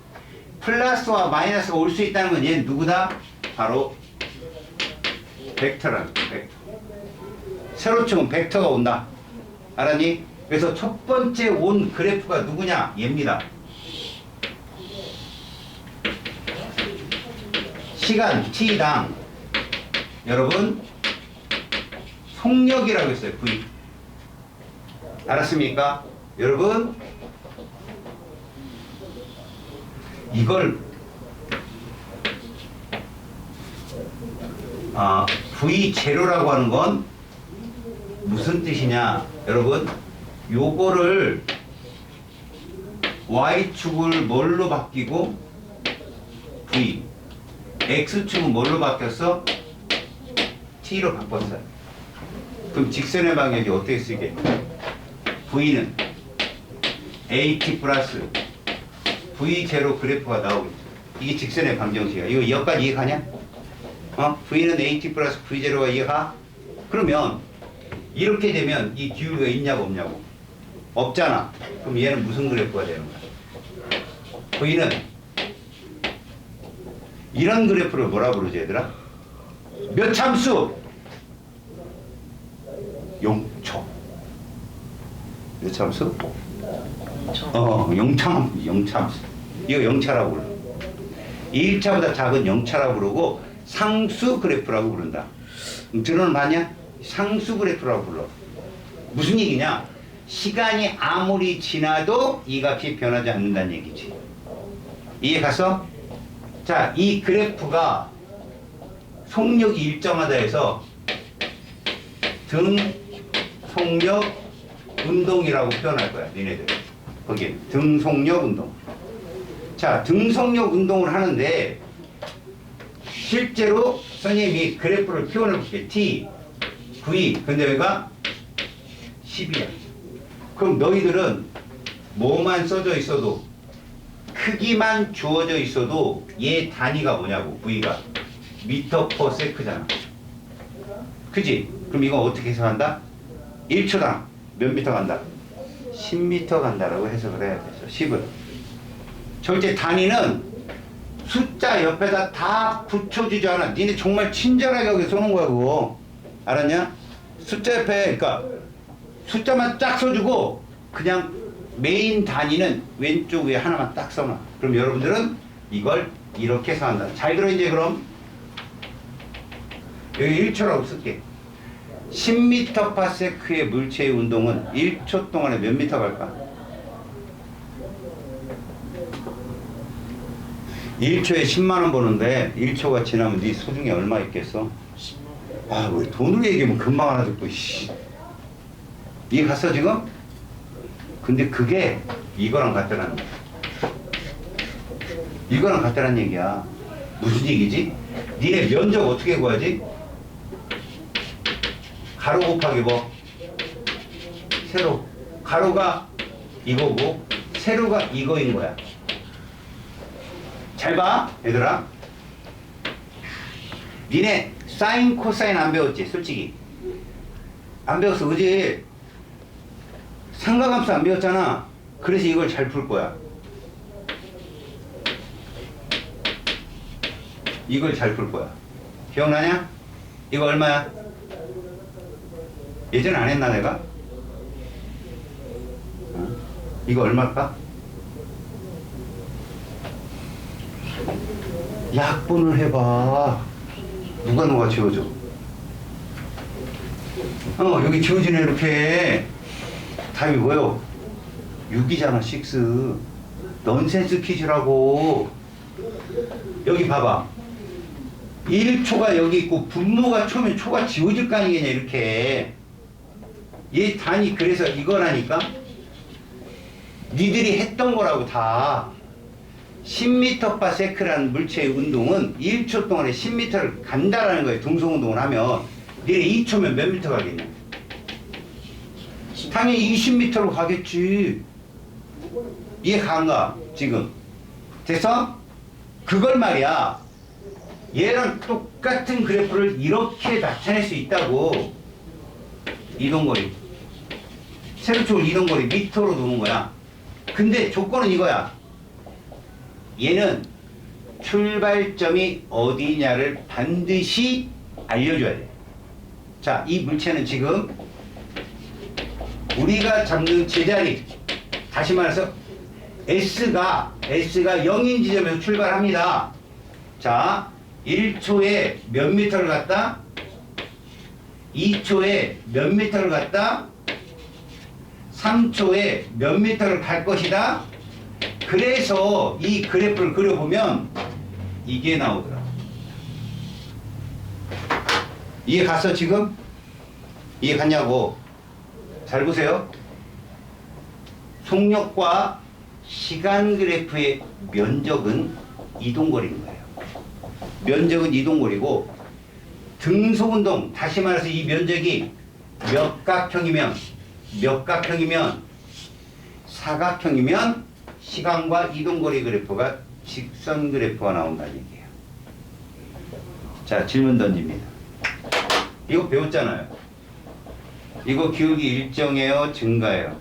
플러스와 마이너스가 올 수 있다는 건 얘는 누구다? 바로 벡터라는 거예요. 벡터. 세로축은 벡터가 온다. 알았니? 그래서 첫 번째 온 그래프가 누구냐? 얘입니다. 시간 t당 여러분 속력이라고 했어요. v. 알았습니까? 여러분 이걸 V0라고 하는 건 무슨 뜻이냐? 여러분 요거를 Y축을 뭘로 바뀌고 V X축은 뭘로 바뀌었어? T로 바꿨어요. 그럼 직선의 방향이 어떻게 쓰게? V는 AT 플러스 V0 그래프가 나오겠죠. 이게 직선의 방정식이야. 이거 여기까지 이해가냐? V는 AT 플러스 V0가 이해가? 그러면 이렇게 되면 이 기울기가 있냐고 없냐고? 없잖아. 그럼 얘는 무슨 그래프가 되는 거야? V는 이런 그래프를 뭐라 부르지 얘들아? 몇 참수? 용초. 몇 참수? 영참수. 이거 영차라고 불러. 1차보다 작은 영차라고 부르고 상수 그래프라고 부른다. 들어는 봤냐? 상수 그래프라고 불러. 무슨 얘기냐? 시간이 아무리 지나도 이 값이 변하지 않는다는 얘기지. 이해 갔어? 자, 이 그래프가 속력이 일정하다 해서 등 속력 운동이라고 표현할 거야, 니네들. 거기 등 속력 운동. 자, 등 속력 운동을 하는데 실제로 선생님이 그래프를 표현해 볼게. T, V. 근데 여기가 10이야. 그럼 너희들은 뭐만 써져 있어도 크기만 주어져 있어도 얘 단위가 뭐냐고. V가 미터 퍼 세크잖아. 그지? 그럼 이거 어떻게 해석한다? 1초당 몇 미터 간다? 10미터 간다라고 해석을 해야 되죠. 10은 절대 단위는 숫자 옆에다 다 붙여주지 않아. 니네 정말 친절하게 여기 써놓은 거야 그거. 알았냐? 숫자 옆에 그러니까 숫자만 딱 써주고 그냥 메인 단위는 왼쪽 위에 하나만 딱 써놔. 그럼 여러분들은 이걸 이렇게 해석한다. 잘 들어 이제 그럼 여기 1초라고 쓸게. 10m/s의 물체의 운동은 1초 동안에 몇 미터 갈까? 1초에 10만원 버는데 1초가 지나면 네 소중에 얼마 있겠어? 아, 왜 돈을 얘기하면 금방 하나 듣고 씨. 이해 갔어 지금? 근데 그게 이거랑 같다는 거야. 이거랑 같다는 얘기야. 무슨 얘기지? 니네 면적 어떻게 구하지? 가로 곱하기 뭐? 세로. 가로가 이거고 세로가 이거인 거야. 잘 봐, 얘들아. 니네 사인, 코사인 안 배웠지? 솔직히 안 배웠어, 그지? 삼각함수 안 배웠잖아. 그래서 이걸 잘 풀 거야. 이걸 잘 풀 거야. 기억나냐? 이거 얼마야? 예전에 안 했나 내가? 이거 얼마일까? 약분을 해봐. 누가 지워줘? 여기 지워지네 이렇게. 답이 뭐요? 6이잖아 6. 넌센스 퀴즈라고. 여기 봐봐. 1초가 여기 있고 분모가 초면 초가 지워질 거 아니겠냐 이렇게. 얘 단위 그래서 이거라니까. 니들이 했던 거라고 다. 10m/s라는 물체의 운동은 1초 동안에 10m를 간다라는 거예요. 등속운동을 하면. 니네 2초면 몇 미터 가겠냐? 당연히 20m로 가겠지. 이해 가는가 지금? 됐어? 그걸 말이야. 얘랑 똑같은 그래프를 이렇게 나타낼 수 있다고. 이동거리 세로축을 이동거리 미터로 두는 거야. 근데 조건은 이거야. 얘는 출발점이 어디냐를 반드시 알려줘야 돼. 자, 이 물체는 지금 우리가 잡는 제자리, 다시 말해서 S가 0인 지점에서 출발합니다. 자, 1초에 몇 미터를 갔다? 2초에 몇 미터를 갔다? 3초에 몇 미터를 갈 것이다? 그래서 이 그래프를 그려보면 이게 나오더라. 이해 갔어 지금? 이해 갔냐고? 잘 보세요. 속력과 시간 그래프의 면적은 이동거리인 거예요. 면적은 이동거리고 등속운동, 다시 말해서 이 면적이 몇각형이면 사각형이면 시간과 이동거리 그래프가 직선 그래프가 나온다는 얘기예요. 자, 질문 던집니다. 이거 배웠잖아요. 이거 기울기 일정해요, 증가해요?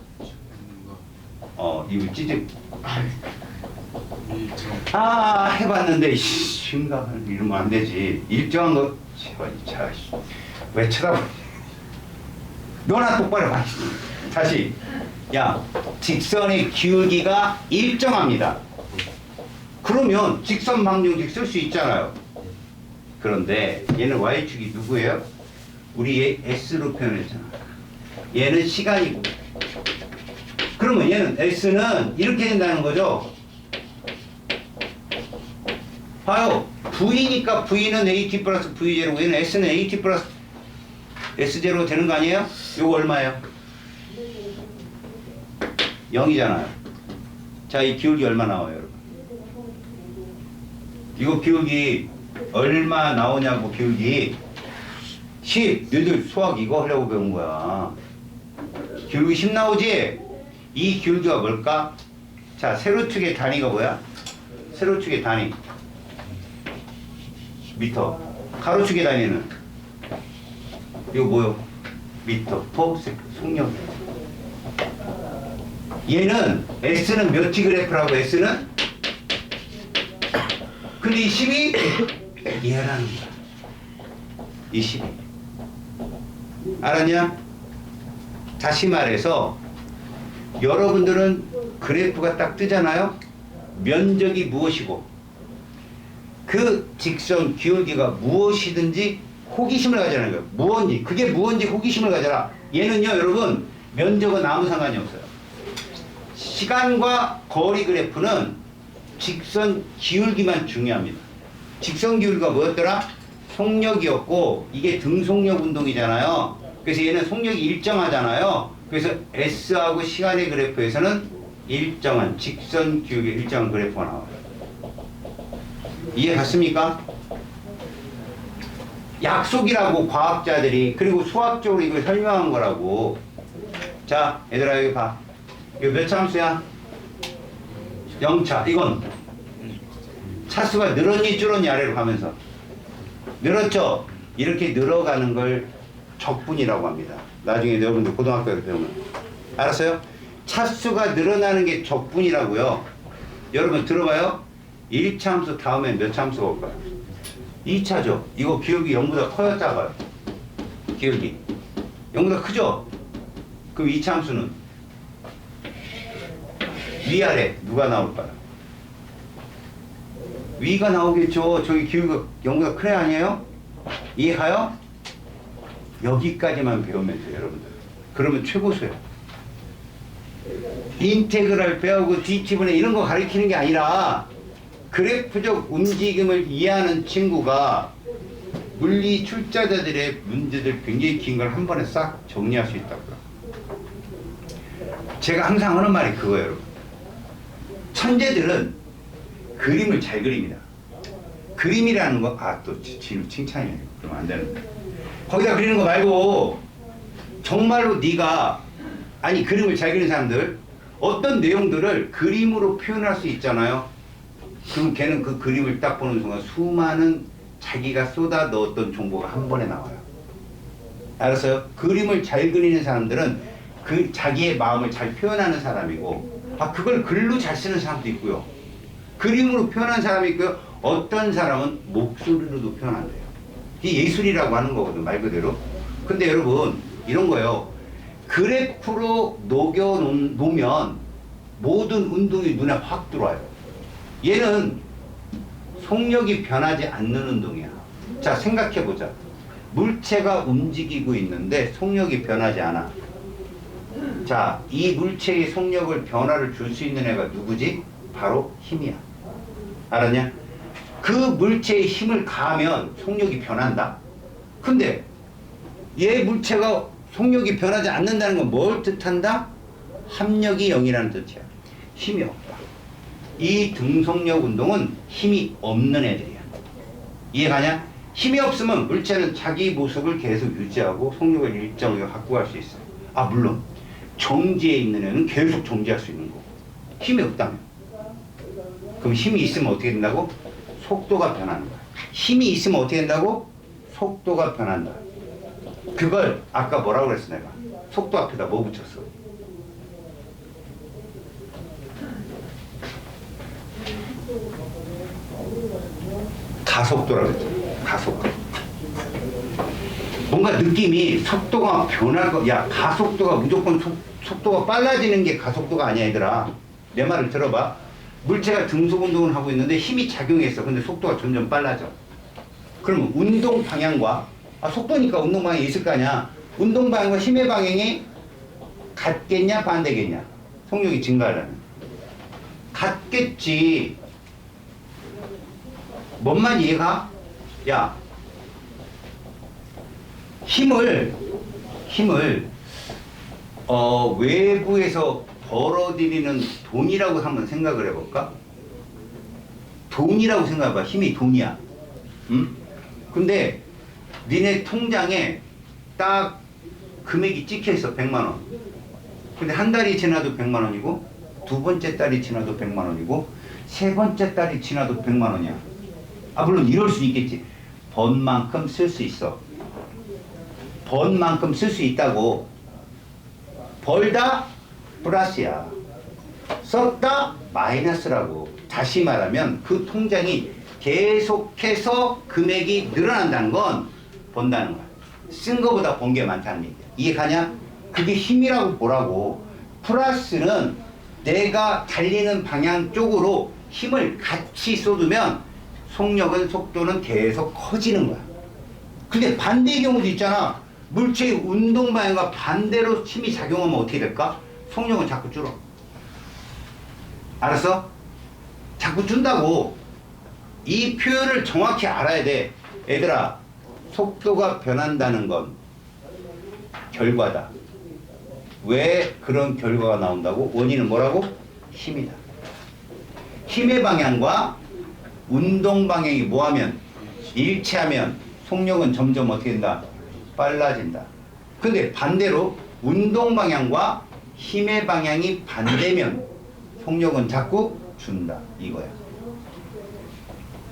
이거 찌직. 해봤는데 증가하는 이러면 안 되지. 일정한 거 제발 왜 쳐다보? 너나 똑바로 봐. 다시. 야, 직선의 기울기가 일정합니다. 그러면 직선 방정식 쓸 수 있잖아요. 그런데 얘는 y축이 누구예요? 우리 얘 s로 표현했잖아. 얘는 시간이고. 그러면 얘는 s는 이렇게 된다는 거죠. 봐요. v니까 v는 at 플러스 v0고 얘는 s는 at 플러스 s0 되는 거 아니에요? 요거 얼마예요? 0이잖아요. 자, 이 기울기 얼마 나와요, 여러분? 이거 기울기 얼마 나오냐고, 기울기 10. 너희들 수학 이거 하려고 배운 거야. 기울기 10 나오지? 이 기울기가 뭘까? 자, 세로축의 단위가 뭐야? 세로축의 단위 미터. 가로축의 단위는 이거 뭐요? 미터. 속력. 얘는 S는 몇 티 그래프라고? S는? 근데 이 10이 얘라는 거야. 이 10이. 알았냐? 다시 말해서 여러분들은 그래프가 딱 뜨잖아요. 면적이 무엇이고 그 직선 기울기가 무엇이든지 호기심을 가지라는 거예요. 무언지, 그게 무언지 호기심을 가져라. 얘는요, 여러분, 면적은 아무 상관이 없어요. 시간과 거리 그래프는 직선 기울기만 중요합니다. 직선 기울기가 뭐였더라? 속력이었고, 이게 등속력 운동이잖아요. 그래서 얘는 속력이 일정하잖아요. 그래서 S하고 시간의 그래프에서는 일정한 직선 기울기 일정한 그래프가 나와요. 이해 갔습니까? 약속이라고 과학자들이, 그리고 수학적으로 이걸 설명한 거라고. 자, 얘들아 여기 봐. 이거 몇 차 함수야? 0차. 이건 차수가 늘었니 줄었니 아래로 가면서 늘었죠? 이렇게 늘어가는 걸 적분이라고 합니다. 나중에 여러분들 고등학교에서 배우면. 알았어요? 차수가 늘어나는 게 적분이라고요. 여러분 들어봐요. 1차 함수 다음에 몇 차 함수가 올까요? 2차죠. 이거 기울기 0보다 커요, 작아요? 기울기 0보다 크죠? 그럼 2차 함수는 위아래 누가 나올까요? 위가 나오겠죠. 저기 기울기가 0보다 큰 애 아니에요? 이해가요? 여기까지만 배우면 돼요, 여러분들. 그러면 최고수예요. 인테그랄 배우고 DT분해 이런 거 가르치는 게 아니라 그래프적 움직임을 이해하는 친구가 물리 출제자들의 문제들 굉장히 긴 걸 한 번에 싹 정리할 수 있다고요. 제가 항상 하는 말이 그거예요, 여러분. 천재들은 그림을 잘 그립니다. 그림이라는 거, 또 칭찬이에요. 그러면 안 되는데. 거기다 그리는 거 말고 정말로 네가, 아니 그림을 잘 그리는 사람들 어떤 내용들을 그림으로 표현할 수 있잖아요. 그럼 걔는 그 그림을 딱 보는 순간 수많은 자기가 쏟아 넣었던 정보가 한 번에 나와요. 알았어요? 그림을 잘 그리는 사람들은 그 자기의 마음을 잘 표현하는 사람이고, 그걸 글로 잘 쓰는 사람도 있고요. 그림으로 표현하는 사람이 있고요. 어떤 사람은 목소리로도 표현한대요. 이게 예술이라고 하는 거거든, 말 그대로. 근데 여러분 이런 거예요. 그래프로 녹여 놓으면 모든 운동이 눈에 확 들어와요. 얘는 속력이 변하지 않는 운동이야. 자, 생각해보자. 물체가 움직이고 있는데 속력이 변하지 않아. 자, 이 물체의 속력을 변화를 줄 수 있는 애가 누구지? 바로 힘이야. 알았냐? 그 물체의 힘을 가하면 속력이 변한다. 근데 얘 물체가 속력이 변하지 않는다는 건 뭘 뜻한다? 합력이 0이라는 뜻이야. 힘이 없다. 이 등속력 운동은 힘이 없는 애들이야. 이해가냐? 힘이 없으면 물체는 자기 모습을 계속 유지하고 속력을 일정하게 갖고 갈 수 있어. 아, 물론 정지해 있는 애는 계속 정지할 수 있는 거고. 힘이 없다면. 그럼 힘이 있으면 어떻게 된다고? 속도가 변하는 거야. 힘이 있으면 어떻게 된다고? 속도가 변한다. 그걸 아까 뭐라고 그랬어 내가? 속도 앞에다 뭐 붙였어? 가속도라고 했죠. 가속도. 뭔가 느낌이 속도가 변할 거, 야, 가속도가 무조건 속도가 빨라지는 게 가속도가 아니야, 얘들아. 내 말을 들어봐. 물체가 등속 운동을 하고 있는데 힘이 작용했어. 근데 속도가 점점 빨라져. 그러면 운동 방향과, 속도니까 운동 방향이 있을 거 아니야. 운동 방향과 힘의 방향이 같겠냐, 반대겠냐? 속력이 증가하려면. 같겠지. 뭔만 이해가? 야, 힘을 외부에서 벌어들이는 돈이라고 한번 생각을 해볼까? 돈이라고 생각해봐. 힘이 돈이야. 응? 근데 니네 통장에 딱 금액이 찍혀있어. 100만 원. 근데 한 달이 지나도 100만 원이고 두 번째 달이 지나도 100만 원이고 세 번째 달이 지나도 100만 원이야. 물론 이럴 수 있겠지. 번 만큼 쓸 수 있어. 번 만큼 쓸 수 있다고. 벌다 플러스야. 썼다 마이너스라고. 다시 말하면 그 통장이 계속해서 금액이 늘어난다는 건 번다는 거야. 쓴 거보다 번 게 많다는 얘기야. 이해가냐? 그게 힘이라고 보라고. 플러스는 내가 달리는 방향 쪽으로 힘을 같이 쏟으면 속력은, 속도는 계속 커지는 거야. 근데 반대의 경우도 있잖아. 물체의 운동 방향과 반대로 힘이 작용하면 어떻게 될까? 속력은 자꾸 줄어. 알았어? 자꾸 준다고. 이 표현을 정확히 알아야 돼. 얘들아, 속도가 변한다는 건 결과다. 왜 그런 결과가 나온다고? 원인은 뭐라고? 힘이다. 힘의 방향과 운동 방향이 뭐하면? 일치하면 속력은 점점 어떻게 된다? 빨라진다. 근데 반대로 운동 방향과 힘의 방향이 반대면 속력은 자꾸 준다. 이거야.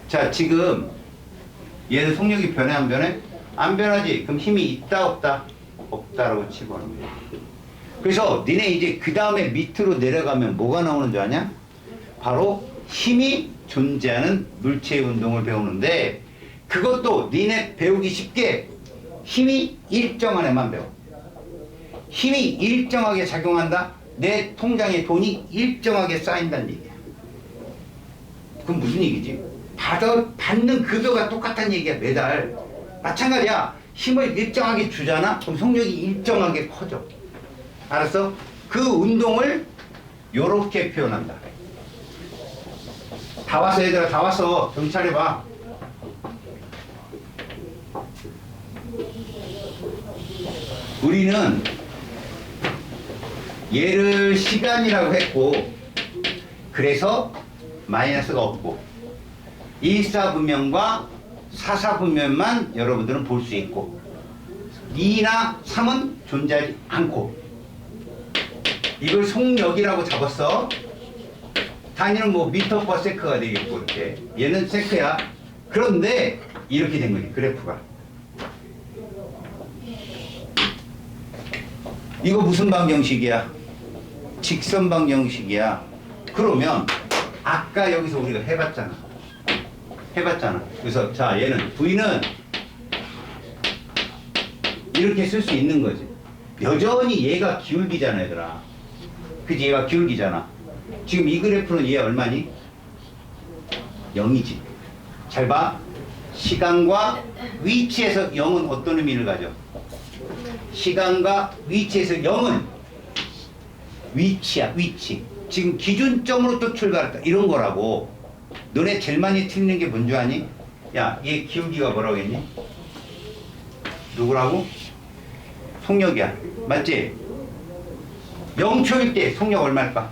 자, 지금 얘는 속력이 변해 안 변해? 안 변하지. 그럼 힘이 있다 없다? 없다라고 치고 하는 거야. 그래서 니네 이제 그 다음에 밑으로 내려가면 뭐가 나오는 줄 아냐? 바로 힘이 존재하는 물체의 운동을 배우는데, 그것도 니네 배우기 쉽게 힘이 일정한 애만 배워. 힘이 일정하게 작용한다? 내 통장에 돈이 일정하게 쌓인다는 얘기야. 그건 무슨 얘기지? 받는 급여가 똑같다는 얘기야. 매달 마찬가지야. 힘을 일정하게 주잖아? 그럼 속력이 일정하게 커져. 알았어? 그 운동을 요렇게 표현한다. 다 왔어, 얘들아. 다 왔어. 정신 차려봐. 우리는 얘를 시간이라고 했고, 그래서 마이너스가 없고, 일사분면과 사사분면만 여러분들은 볼 수 있고, 2나 3은 존재하지 않고, 이걸 속력이라고 잡았어. 단위는 뭐 미터 퍼 세크가 되겠고, 이렇게. 얘는 세크야. 그런데 이렇게 된 거지, 그래프가. 이거 무슨 방정식이야? 직선 방정식이야. 그러면 아까 여기서 우리가 해봤잖아. 그래서 자, 얘는 V는 이렇게 쓸 수 있는 거지. 여전히 얘가 기울기잖아, 얘들아. 그치? 얘가 기울기잖아. 지금 이 그래프는 얘 얼마니? 0이지. 잘 봐. 시간과 위치에서 0은 어떤 의미를 가져? 시간과 위치에서 0은 위치야, 위치. 지금 기준점으로 또 출발했다. 이런 거라고. 너네 제일 많이 틀리는 게 뭔 줄 아니? 야, 얘 기울기가 뭐라고 했니? 누구라고? 속력이야. 맞지? 0초일 때 속력 얼마일까?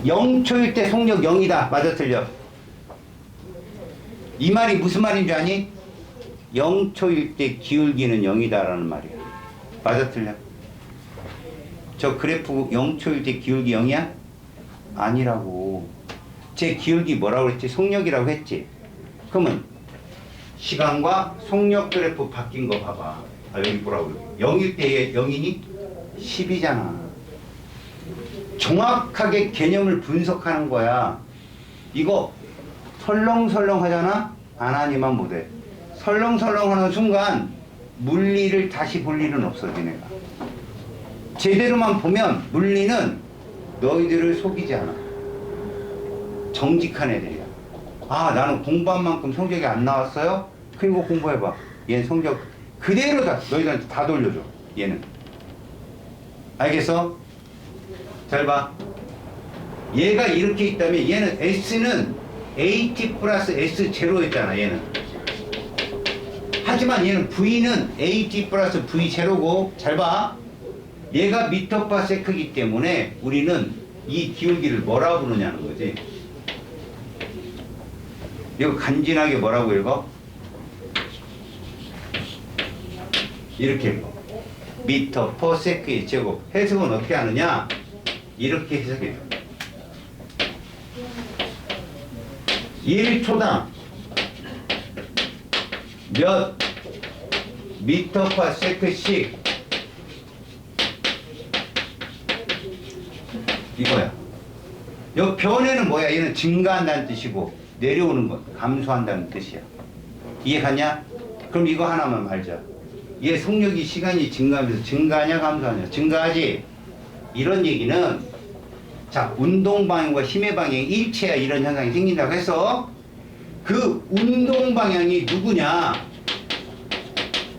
0초일 때 속력 0이다. 맞아, 틀려? 이 말이 무슨 말인 줄 아니? 0초일 때 기울기는 0이다라는 말이야. 맞아, 틀려? 저 그래프 0초일 때 기울기 0이야? 아니라고. 제 기울기 뭐라고 했지? 속력이라고 했지? 그러면 시간과 속력 그래프 바뀐 거 봐봐. 아, 여기 보라고. 0일 때에 0이니? 10이잖아. 정확하게 개념을 분석하는 거야. 이거 설렁설렁 하잖아? 안 하니만 못해. 설렁설렁 하는 순간 물리를 다시 볼 일은 없어, 니네가. 제대로만 보면 물리는 너희들을 속이지 않아. 정직한 애들이야. 아, 나는 공부한 만큼 성적이 안 나왔어요? 그리고 공부해봐. 얘는 성적 그대로 다 너희들한테 다 돌려줘. 얘는. 알겠어? 잘 봐. 얘가 이렇게 있다면 얘는 S는 AT 플러스 S 제로였잖아, 얘는. 하지만 얘는 V는 AT 플러스 V 제로고, 잘 봐. 얘가 미터 퍼 세크이기 때문에 우리는 이 기울기를 뭐라고 부르냐는 거지. 이거 간지나게 뭐라고 읽어? 이렇게 읽어. 미터 퍼 세크의 제곱. 해석은 어떻게 하느냐? 이렇게 해석해 줘. 1초당 몇 미터 퍼 세크씩 이거야. 요 변에는 뭐야? 얘는 증가한다는 뜻이고 내려오는 것, 감소한다는 뜻이야. 이해가냐? 그럼 이거 하나만 알자. 얘 속력이 시간이 증가하면서 증가하냐 감소하냐? 증가하지. 이런 얘기는 자, 운동 방향과 힘의 방향이 일치해야 이런 현상이 생긴다고 해서 그 운동 방향이 누구냐?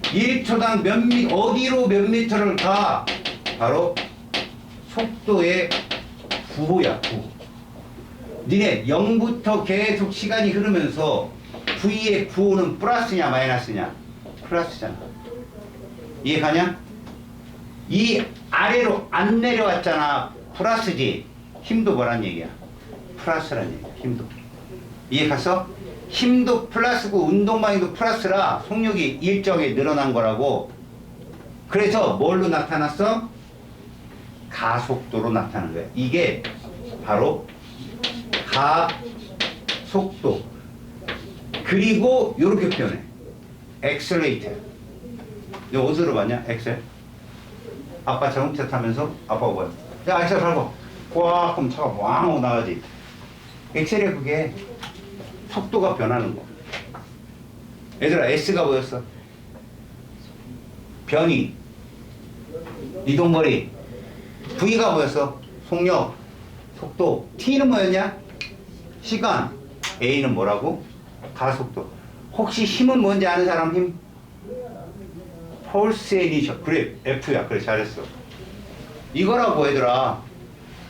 1초당 어디로 몇 미터를 가? 바로 속도의 구호야, 구호. 니네 0부터 계속 시간이 흐르면서 V의 구호는 플러스냐 마이너스냐? 플러스잖아. 이해가냐? 이 아래로 안 내려왔잖아. 플러스지. 힘도 뭐란 얘기야? 플러스란 얘기야. 힘도. 이해갔어? 힘도 플러스고 운동방향도 플러스라 속력이 일정하게 늘어난 거라고. 그래서 뭘로 나타났어? 가속도로 나타난 거야. 이게 바로 가속도. 그리고 이렇게 표현해. 엑셀레이터. 너 어디서 봤냐? 엑셀. 아빠 자동차 타면서 아빠가 뭐야? 야, 엑셀 밟아. 꽉 하면 차가 왕 하고 나가지. 엑셀이 그게 속도가 변하는 거. 얘들아, S가 뭐였어? 변이. 이동거리. V가 뭐였어? 속력. 속도. T는 뭐였냐? 시간. A는 뭐라고? 가속도. 혹시 힘은 뭔지 아는 사람 힘? 폴스 애니셔. 그래, F야. 그래, 잘했어. 이거라고 얘들아.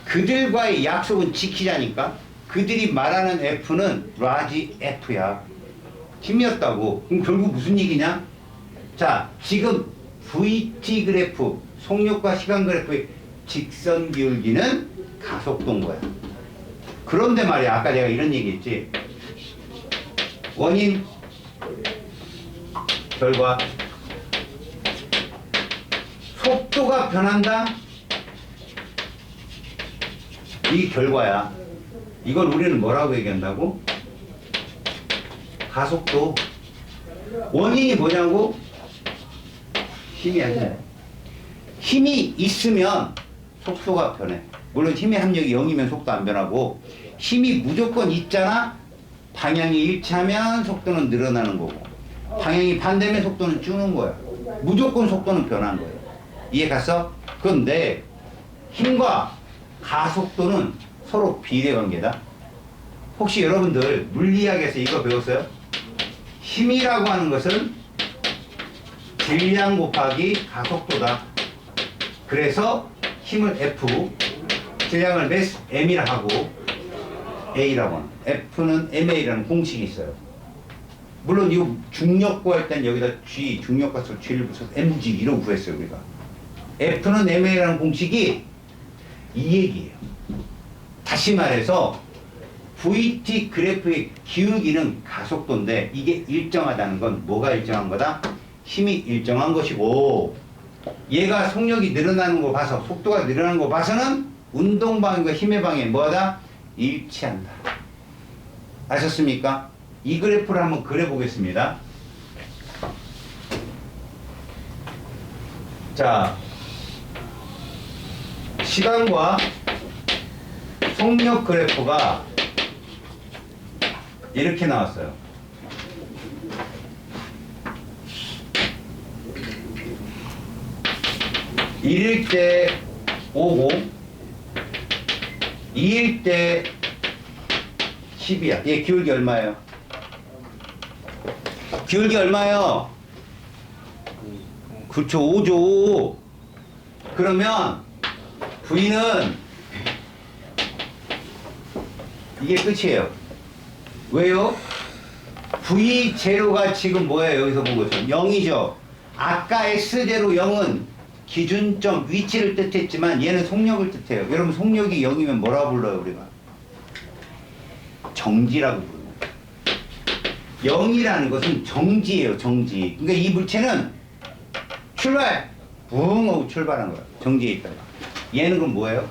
그들과의 약속은 지키자니까. 그들이 말하는 F는 라지 F야. 힘이었다고. 그럼 결국 무슨 얘기냐? 자, 지금 VT 그래프, 속력과 시간 그래프의 직선 기울기는 가속도인 거야. 그런데 말이야, 아까 내가 이런 얘기 했지. 원인, 결과. 속도가 변한다? 이 결과야. 이걸 우리는 뭐라고 얘기한다고? 가속도. 원인이 뭐냐고? 힘이 아니야. 힘이 있으면 속도가 변해. 물론 힘의 합력이 0이면 속도 안 변하고, 힘이 무조건 있잖아? 방향이 일치하면 속도는 늘어나는 거고. 방향이 반대면 속도는 주는 거야. 무조건 속도는 변한 거예요. 이해 갔어? 그런데 힘과 가속도는 서로 비례관계다. 혹시 여러분들 물리학에서 이거 배웠어요? 힘이라고 하는 것은 질량 곱하기 가속도다. 그래서 힘을 F, 질량을 매스 M이라 하고 A라고 하는, F는 MA라는 공식이 있어요. 물론 이 중력 구할 땐 여기다 G, 중력값을 G를 붙여서 MG 이러고 구했어요 우리가. F는 MA라는 공식이 이 얘기예요. 다시 말해서 VT 그래프의 기울기는 가속도인데 이게 일정하다는 건 뭐가 일정한 거다? 힘이 일정한 것이고, 얘가 속력이 늘어나는 거 봐서, 속도가 늘어나는 거 봐서는 운동 방향과 힘의 방향이 뭐하다? 일치한다. 아셨습니까? 이 그래프를 한번 그려보겠습니다. 자, 시간과 속력 그래프가 이렇게 나왔어요. 일일 때 5고 2일 때 10이야. 얘 기울기 얼마예요? 기울기 얼마예요? 그렇죠. 5죠. 그러면 V는 이게 끝이에요. 왜요? V0가 지금 뭐예요? 여기서 본 것처럼 0이죠. 아까 S0 0은 기준점 위치를 뜻했지만 얘는 속력을 뜻해요. 여러분 속력이 0이면 뭐라고 불러요 우리가? 정지라고 부르는 거예요. 0이라는 것은 정지예요. 정지. 그러니까 이 물체는 출발! 붕 하고 출발한 거야. 정지에 있다가. 얘는 그럼 뭐예요?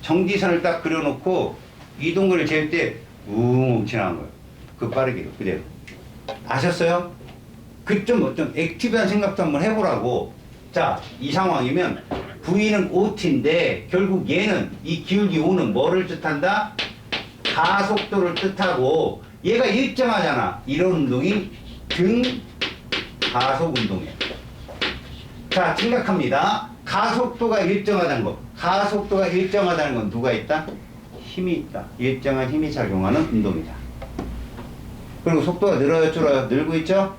정지선을 딱 그려놓고 이동거리를 재울 때 웅 지나간 거예요. 그 빠르게요. 그대로. 아셨어요? 그 좀 액티브한 생각도 한번 해보라고. 자, 이 상황이면 V는 OT인데 결국 얘는 이 기울기 O는 뭐를 뜻한다? 가속도를 뜻하고 얘가 일정하잖아. 이런 운동이 등 가속 운동이에요. 자, 생각합니다. 가속도가 일정하다는 거. 가속도가 일정하다는 건 누가 있다? 힘이 있다. 일정한 힘이 작용하는 운동이다. 그리고 속도가 늘어요, 줄어요? 늘고 있죠?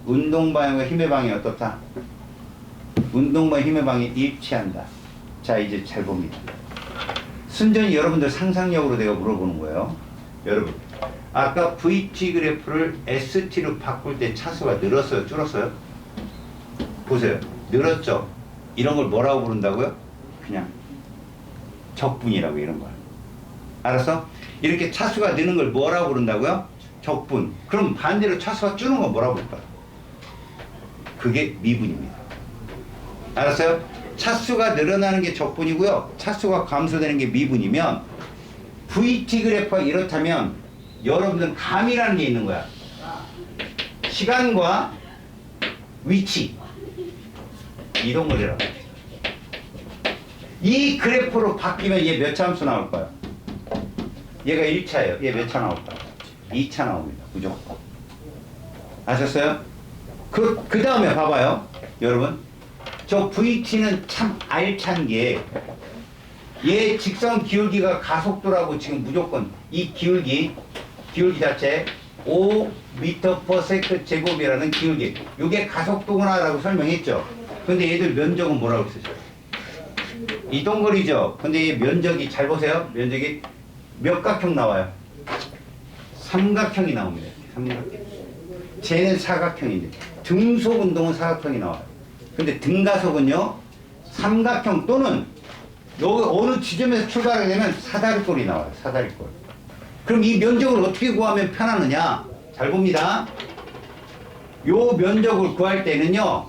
운동 방향과 힘의 방향이 어떻다? 운동 방향, 힘의 방향이 일치한다. 자, 이제 잘 봅니다. 순전히 여러분들 상상력으로 내가 물어보는 거예요. 여러분, 아까 VT 그래프를 ST로 바꿀 때 차수가 늘었어요, 줄었어요? 보세요. 늘었죠? 이런 걸 뭐라고 부른다고요? 그냥 적분이라고, 이런 걸. 알았어? 이렇게 차수가 느는 걸 뭐라고 부른다고요? 적분. 그럼 반대로 차수가 줄는 건 뭐라고 부를까요? 그게 미분입니다. 알았어요? 차수가 늘어나는 게 적분이고요. 차수가 감소되는 게 미분이면 VT 그래프가 이렇다면 여러분들은 감이라는 게 있는 거야. 시간과 위치. 이동거리라고. 이 그래프로 바뀌면 얘 몇 차 함수 나올까요? 얘가 1차예요. 얘 몇 차 나올까요? 2차 나옵니다. 무조건. 아셨어요? 그 다음에 봐봐요. 여러분. 저 VT는 참 알찬 게, 얘 직선 기울기가 가속도라고 지금 무조건 이 기울기 자체 5m/s 제곱이라는 기울기. 이게 가속도구나라고 설명했죠. 근데 얘들 면적은 뭐라고 쓰죠? 이동거리죠. 근데 얘 면적이 잘 보세요. 면적이 몇 각형 나와요? 삼각형이 나옵니다. 삼각형. 쟤는 사각형인데 등속 운동은 사각형이 나와요. 근데 등가속은요 삼각형 또는 여기 어느 지점에서 출발하게 되면 사다리꼴이 나와요. 사다리꼴. 그럼 이 면적을 어떻게 구하면 편하느냐? 잘 봅니다. 요 면적을 구할 때는요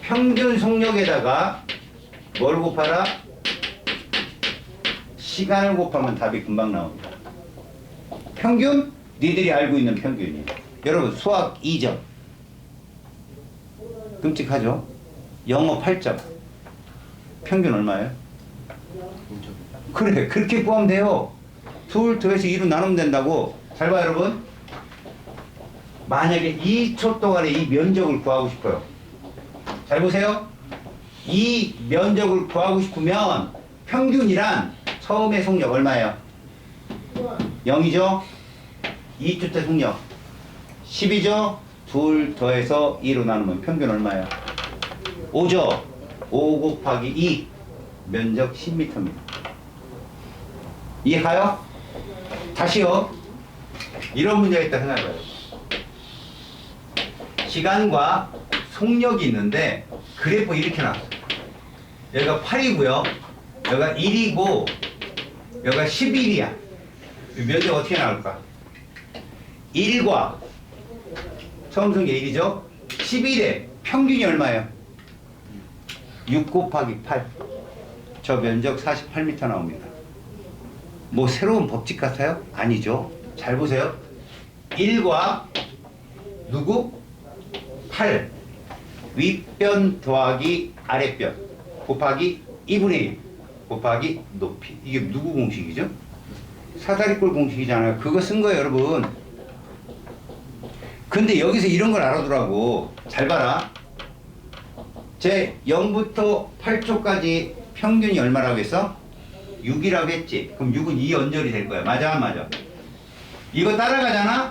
평균 속력에다가 뭘 곱하라? 시간을 곱하면 답이 금방 나옵니다. 평균? 니들이 알고 있는 평균이에요. 여러분 수학 2점. 끔찍하죠? 영어 8점. 평균 얼마예요? 그래, 그렇게 구하면 돼요. 둘 더해서 2로 나누면 된다고. 잘 봐, 여러분. 만약에 2초 동안에 이 면적을 구하고 싶어요. 잘 보세요. 이 면적을 구하고 싶으면 평균이란 처음의 속력 얼마예요? 0이죠? 2초 때 속력 10이죠? 2 더해서 2로 나누면 평균 얼마예요? 5죠? 5 곱하기 2 면적 10m입니다. 이해가요? 다시요. 이런 문제가 있다 생각해봐요. 시간과 속력이 있는데 그래프 이렇게 나왔어요. 여기가 8이고요. 여기가 1이고 여기가 11이야. 면적 어떻게 나올까? 1과 처음 쓴 게 1이죠? 11에 평균이 얼마예요? 6 곱하기 8. 저 면적 48m 나옵니다. 뭐 새로운 법칙 같아요? 아니죠. 잘 보세요. 1과 누구? 8. 윗변 더하기 아랫변 곱하기 2분의 1 곱하기 높이. 이게 누구 공식이죠? 사다리꼴 공식이잖아요. 그거 쓴 거예요, 여러분. 근데 여기서 이런 걸 알아두라고. 잘 봐라. 제 0부터 8초까지 평균이 얼마라고 했어? 6이라고 했지. 그럼 6은 2 연절이 될 거야. 맞아, 안 맞아? 이거 따라가잖아?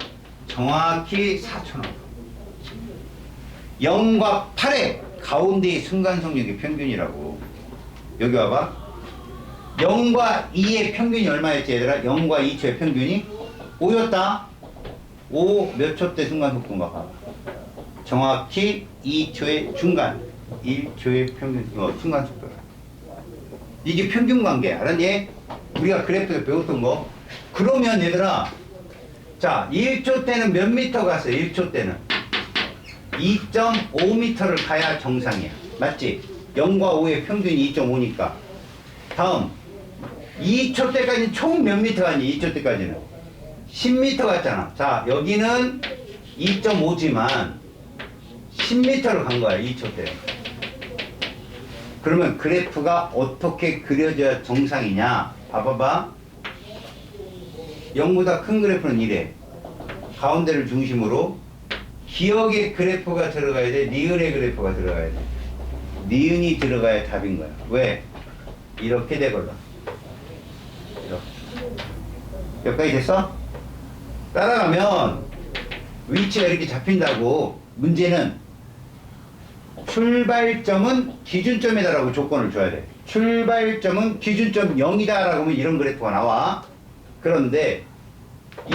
정확히 4초 나와. 0과 8의 가운데의 순간속력의 평균이라고. 여기 와봐. 0과 2의 평균이 얼마였지, 얘들아? 0과 2초의 평균이 5였다. 5 몇 초 때 순간속도인가 봐봐. 정확히 2초의 중간, 1초의 평균, 순간속도라. 이게 평균관계, 알았니? 우리가 그래프에서 배웠던 거. 그러면 얘들아, 자, 1초 때는 몇 미터 갔어요? 1초 때는 2.5m를 가야 정상이야. 맞지? 0과 5의 평균이 2.5니까. 다음 2초 때까지는 총 몇 미터 갔니? 2초 때까지는 10m 갔잖아. 자, 여기는 2.5지만 10m를 간 거야. 2초 때. 그러면 그래프가 어떻게 그려져야 정상이냐? 봐봐봐. 0보다 큰 그래프는 이래. 가운데를 중심으로 기억의 그래프가 들어가야 돼? 니은의 그래프가 들어가야 돼? 니은이 들어가야 답인 거야. 왜? 이렇게 되거든. 이렇게. 여기까지 됐어? 따라가면 위치가 이렇게 잡힌다고. 문제는 출발점은 기준점이다라고 조건을 줘야 돼. 출발점은 기준점 0이다 라고 하면 이런 그래프가 나와. 그런데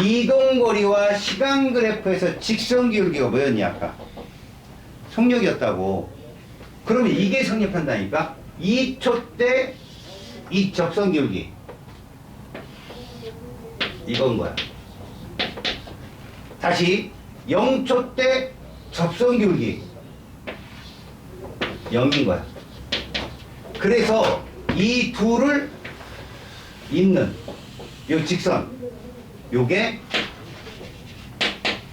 이동거리와 시간 그래프에서 직선 기울기가 뭐였니 아까? 속력이었다고. 그러면 이게 성립한다니까? 2초 때 이 접선 기울기 이건 거야. 다시 0초 때 접선 기울기 0인 거야. 그래서 이 둘을 잇는 요 직선 요게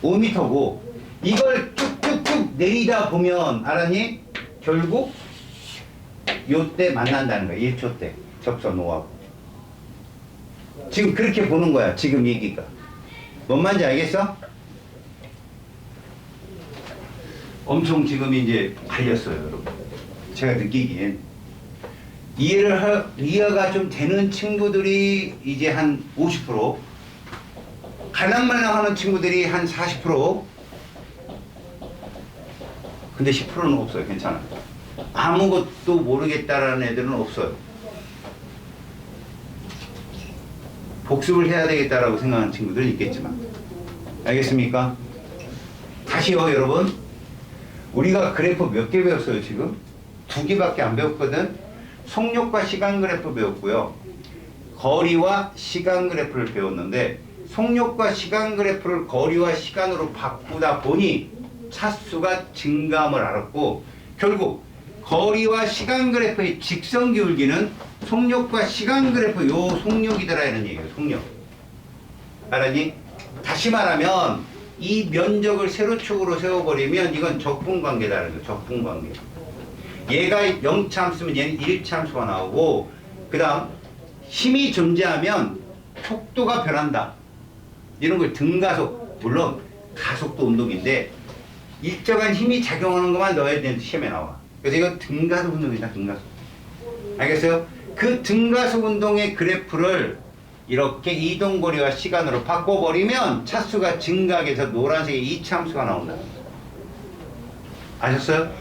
5m고 이걸 쭉쭉쭉 내리다 보면 알았니? 결국 요때 만난다는 거야. 1초 때 접선 5하고. 지금 그렇게 보는 거야. 지금 얘기가. 뭔 말인지 알겠어? 엄청 지금 이제 갈렸어요, 여러분. 제가 느끼기엔. 이해가 좀 되는 친구들이 이제 한 50%, 갈랑말랑 하는 친구들이 한 40%, 근데 10%는 없어요. 괜찮아요. 아무것도 모르겠다라는 애들은 없어요. 복습을 해야 되겠다라고 생각하는 친구들은 있겠지만. 알겠습니까? 다시요, 여러분. 우리가 그래프 몇 개 배웠어요, 지금? 2개밖에 안 배웠거든? 속력과 시간 그래프 배웠고요. 거리와 시간 그래프를 배웠는데, 속력과 시간 그래프를 거리와 시간으로 바꾸다 보니 차수가 증가함을 알았고, 결국 거리와 시간 그래프의 직선 기울기는 속력과 시간 그래프 요 속력이더라 이런 얘기예요. 속력. 알았니? 다시 말하면 이 면적을 세로축으로 세워버리면 이건 적분관계다라는 거예요. 적분관계. 얘가 0참수면 얘는 1참수가 나오고, 그 다음 힘이 존재하면 속도가 변한다. 이런 걸 등가속, 물론 가속도 운동인데 일정한 힘이 작용하는 것만 넣어야 되는 시험에 나와. 그래서 이건 등가속 운동이다. 등가속. 알겠어요? 그 등가속 운동의 그래프를 이렇게 이동거리와 시간으로 바꿔버리면 차수가 증가해서 노란색의 이차함수가 나온다. 아셨어요?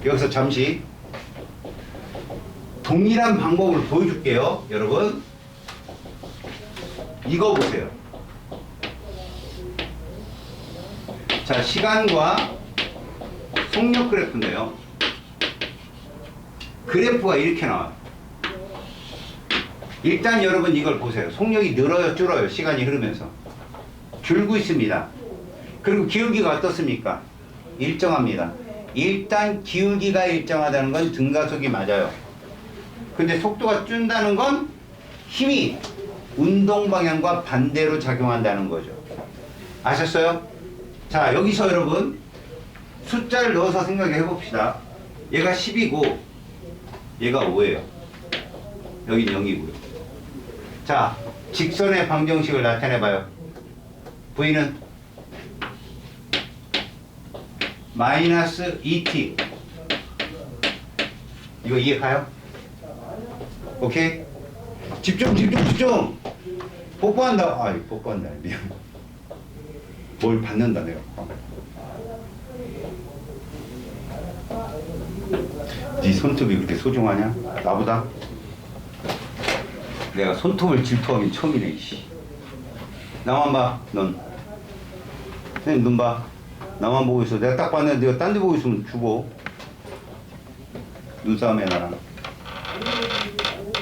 여기서 잠시 동일한 방법을 보여줄게요. 여러분 이거 보세요. 자, 시간과 속력 그래프인데요. 그래프가 이렇게 나와요. 일단 여러분 이걸 보세요. 속력이 늘어요, 줄어요? 시간이 흐르면서. 줄고 있습니다. 그리고 기울기가 어떻습니까? 일정합니다. 일단 기울기가 일정하다는 건 등가속이 맞아요. 근데 속도가 준다는 건 힘이 운동 방향과 반대로 작용한다는 거죠. 아셨어요? 자, 여기서 여러분 숫자를 넣어서 생각해 봅시다. 얘가 10이고 얘가 5예요. 여긴 0이고요. 자, 직선의 방정식을 나타내봐요. V는 마이너스 2t. 이거 이해 가요? 오케이? 집중! 뽀뽀한다. 아, 뽀뽀한다. 미안. 뭘 받는다, 내가. 네 손톱이 그렇게 소중하냐? 나보다? 내가 손톱을 질투하기 처음이네, 이씨. 나만 봐, 넌. 선생님, 눈 봐. 나만 보고 있어. 내가 딱 봤는데 네가 딴 데 보고 있으면 죽어. 눈싸움해, 나랑.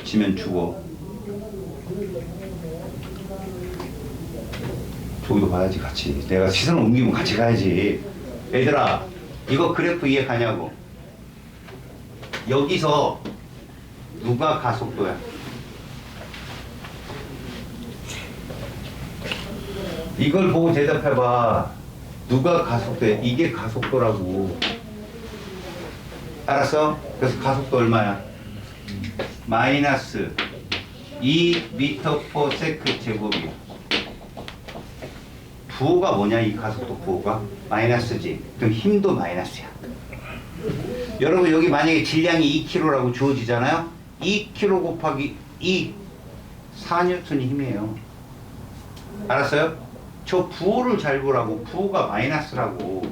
지면 죽어. 저기도 봐야지, 같이. 내가 시선을 옮기면 같이 가야지. 얘들아, 이거 그래프 이해 가냐고. 여기서 누가 가속도야? 이걸 보고 대답해봐. 누가 가속도야? 이게 가속도라고. 알았어? 그래서 가속도 얼마야? 마이너스 2m/s 제곱이야. 부호가 뭐냐? 이 가속도 부호가? 마이너스지. 그럼 힘도 마이너스야. 여러분 여기 만약에 질량이 2kg라고 주어지잖아요. 2kg 곱하기 2 4N이 힘이에요. 알았어요? 저 부호를 잘 보라고. 부호가 마이너스라고.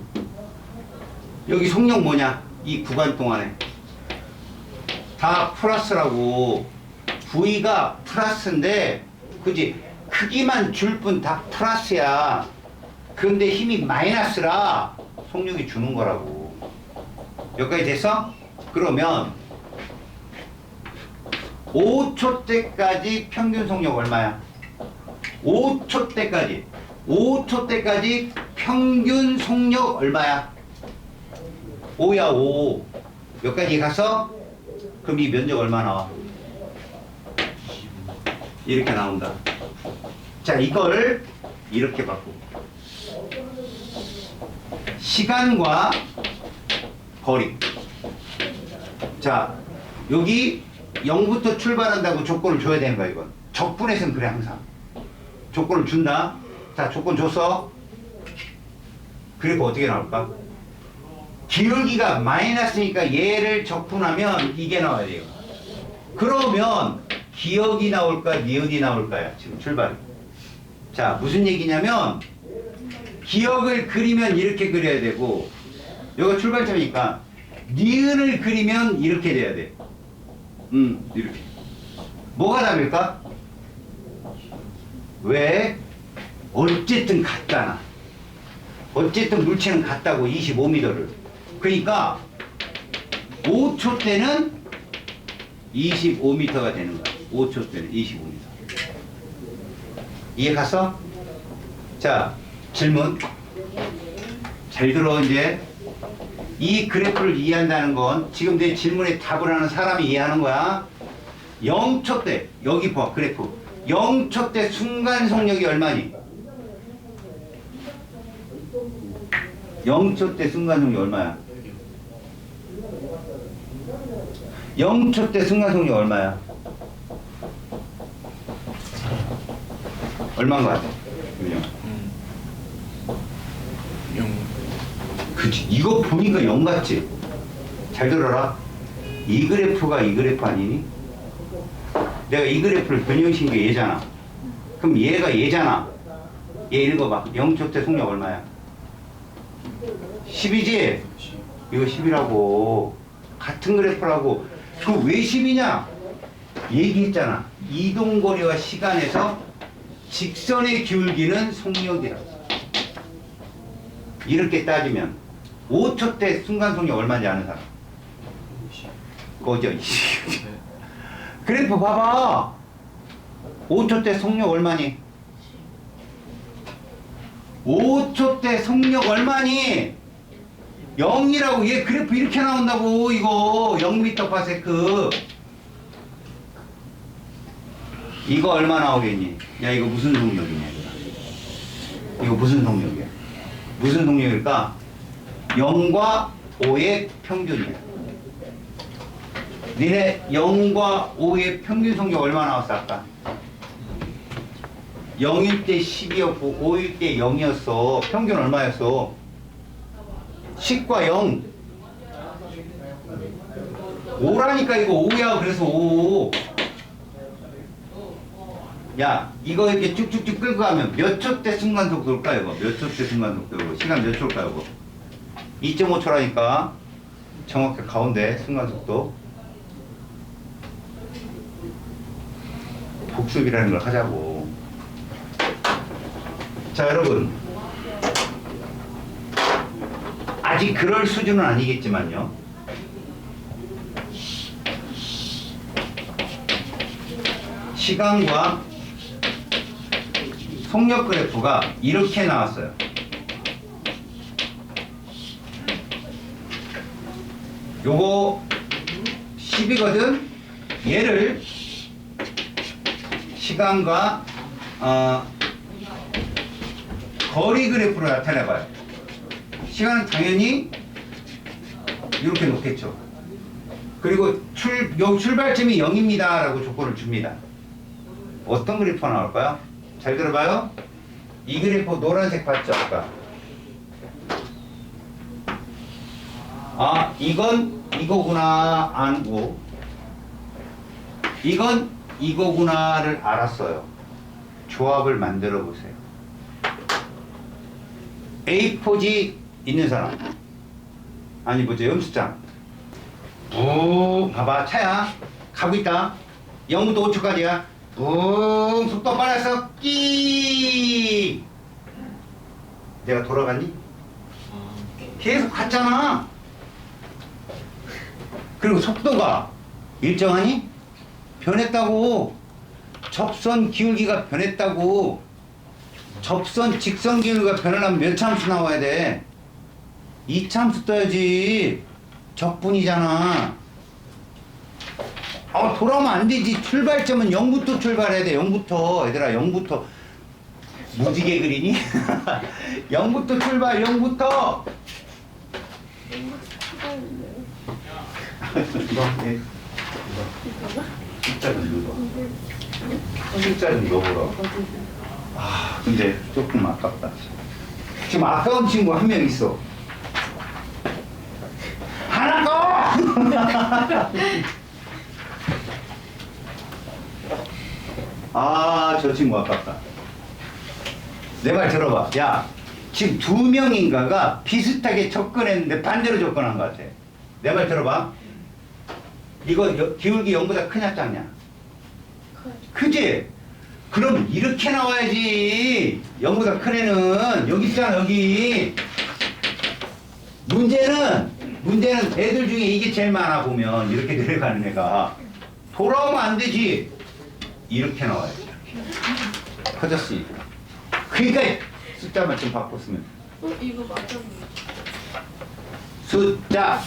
여기 속력 뭐냐? 이 구간 동안에 다 플러스라고. V가 플러스인데 그지? 크기만 줄 뿐 다 플러스야. 근데 힘이 마이너스라 속력이 주는 거라고. 여기까지 됐어? 그러면 5초 때까지 평균 속력 얼마야? 5초 때까지 5초 때까지 평균 속력 얼마야? 5야 5. 여기까지 가서 그럼 이 면적 얼마 나와? 이렇게 나온다. 자, 이걸 이렇게 바꾸고 시간과 거리. 자, 여기 0부터 출발한다고 조건을 줘야 되는 거야. 이건 적분에서는 그래. 항상 조건을 준다. 자, 조건 줬어. 그래프 어떻게 나올까? 기울기가 마이너스니까 얘를 적분하면 이게 나와야 돼요. 그러면 기억이 나올까 니은이 나올까요? 지금 출발. 자, 무슨 얘기냐면 기억을 그리면 이렇게 그려야 되고, 여기가 출발점이니까 니은을 그리면 이렇게 돼야 돼. 이렇게. 뭐가 답일까? 왜? 어쨌든 같잖아. 어쨌든 물체는 같다고. 25m를. 그러니까 5초 때는 25m가 되는 거야. 5초 때는 25m. 이해 갔어? 자, 질문. 잘 들어. 이제 이 그래프를 이해한다는 건 지금 내 질문에 답을 하는 사람이 이해하는 거야. 0초 때, 여기 봐, 그래프. 0초 때 순간 속력이 얼마니? 0초 때 순간 속력이 얼마야? 0초 때 순간 속력이 얼마야? 얼마인 것 같아? 그치. 이거 보니까 0 같지? 잘 들어라. 이 그래프가 이 그래프 아니니? 내가 이 그래프를 변형시킨 게 얘잖아. 그럼 얘가 얘잖아. 얘 읽어봐. 0초 때 속력 얼마야? 10이지? 이거 10이라고. 같은 그래프라고. 그 왜 10이냐? 얘기했잖아. 이동거리와 시간에서 직선의 기울기는 속력이라. 이렇게 따지면 5초 때 순간 속력 얼마인지 아는 사람? 거죠. 그래프 봐봐. 5초 때 속력 얼마니? 5초 때 속력 얼마니? 0이라고. 얘 그래프 이렇게 나온다고. 이거 0m/s. 이거 얼마 나오겠니? 야, 이거 무슨 속력이냐 이거 무슨 속력이야? 무슨 속력일까? 0과 5의 평균이야. 니네 0과 5의 평균 속력 얼마 나왔어 아까? 0일 때 10이었고 5일 때 0이었어. 평균 얼마였어? 10과 0. 5라니까 이거 5야. 그래서 5. 야, 이거 이렇게 쭉쭉쭉 끌고 가면 몇 초 때 순간 속도일까 이거? 몇 초 때 순간 속도고 시간 몇 초일까 이거? 2.5초라니까. 정확히 가운데 순간 속도. 복습이라는 걸 하자고. 자, 여러분. 아직 그럴 수준은 아니겠지만요. 시간과 속력 그래프가 이렇게 나왔어요. 요거 10이거든. 얘를 시간과 거리 그래프로 나타내봐요. 시간은 당연히 이렇게 놓겠죠. 그리고 여기 출발점이 0입니다 라고 조건을 줍니다. 어떤 그래프가 나올까요? 잘 들어봐요. 이 그래프 노란색 봤죠 아까? 아, 이건 이거구나 안고 이건 이거구나를 알았어요. 조합을 만들어 보세요. A4지 있는 사람. 아니 뭐죠? 연습장. 봐봐. 차야 가고 있다. 0부터 5초까지야. 속도 빨라서 끼. 내가 돌아갔니? 계속 갔잖아. 그리고 속도가 일정하니? 변했다고. 접선 기울기가 변했다고. 접선 직선 기울기가 변하려면 몇 참수 나와야 돼? 2참수 떠야지. 적분이잖아. 돌아오면 안 되지. 출발점은 0부터 출발해야 돼. 0부터. 얘들아 0부터. 무지개 그리니? 0부터 출발. 0부터. 숫자 좀 넣어. 숫자 좀 넣어보라. 근데 조금 아깝다. 지금 아까운 친구 한 명 있어. 하나 꺼! 저 친구 아깝다. 내 말 들어봐. 야, 지금 2명인가가 비슷하게 접근했는데 반대로 접근한 것 같아. 내 말 들어봐. 이거 기울기 0보다 크냐 작냐? 크지? 그럼 이렇게 나와야지. 0보다 큰 애는 여기 있잖아. 여기. 문제는 애들 중에 이게 제일 많아. 보면 이렇게 내려가는 애가 돌아오면 안 되지. 이렇게 나와야지. 이렇게. 커졌지. 그러니까 숫자만 좀 바꿨으면. 이거 맞았네. 숫자.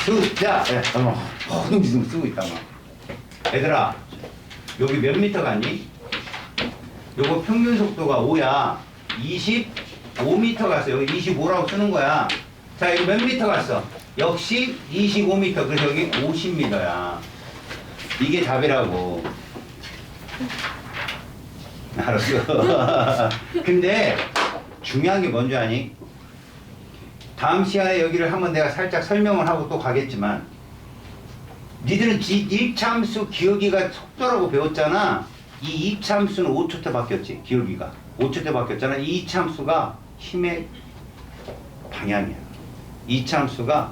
숫자 숫자. 허둥 지둥 쓰고 있다 막. 얘들아, 여기 몇 미터 갔니? 요거 평균 속도가 5야. 25m 갔어. 여기 25라고 쓰는 거야. 자, 이거 몇 미터 갔어? 역시 25m. 그래서 여기 50m야. 이게 답이라고. 알았어. 근데 중요한 게 뭔지 아니? 다음 시간에 여기를 한번 내가 살짝 설명을 하고 또 가겠지만 니들은 1차함수 기울기가 속도라고 배웠잖아. 이 2차함수는 5초 때 바뀌었지. 기울기가 5초 때 바뀌었잖아. 이 2차함수가 힘의 방향이야. 2차함수가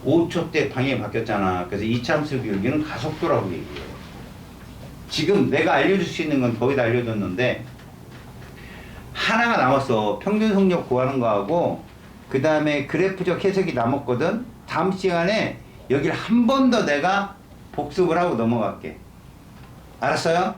5초 때 방향이 바뀌었잖아. 그래서 2차함수 기울기는 가속도라고 얘기해요. 지금 내가 알려줄 수 있는 건 거의 다 알려줬는데 하나가 남았어. 평균 속력 구하는 거하고 그 다음에 그래프적 해석이 남았거든. 다음 시간에 여기를 한 번 더 내가 복습을 하고 넘어갈게. 알았어요?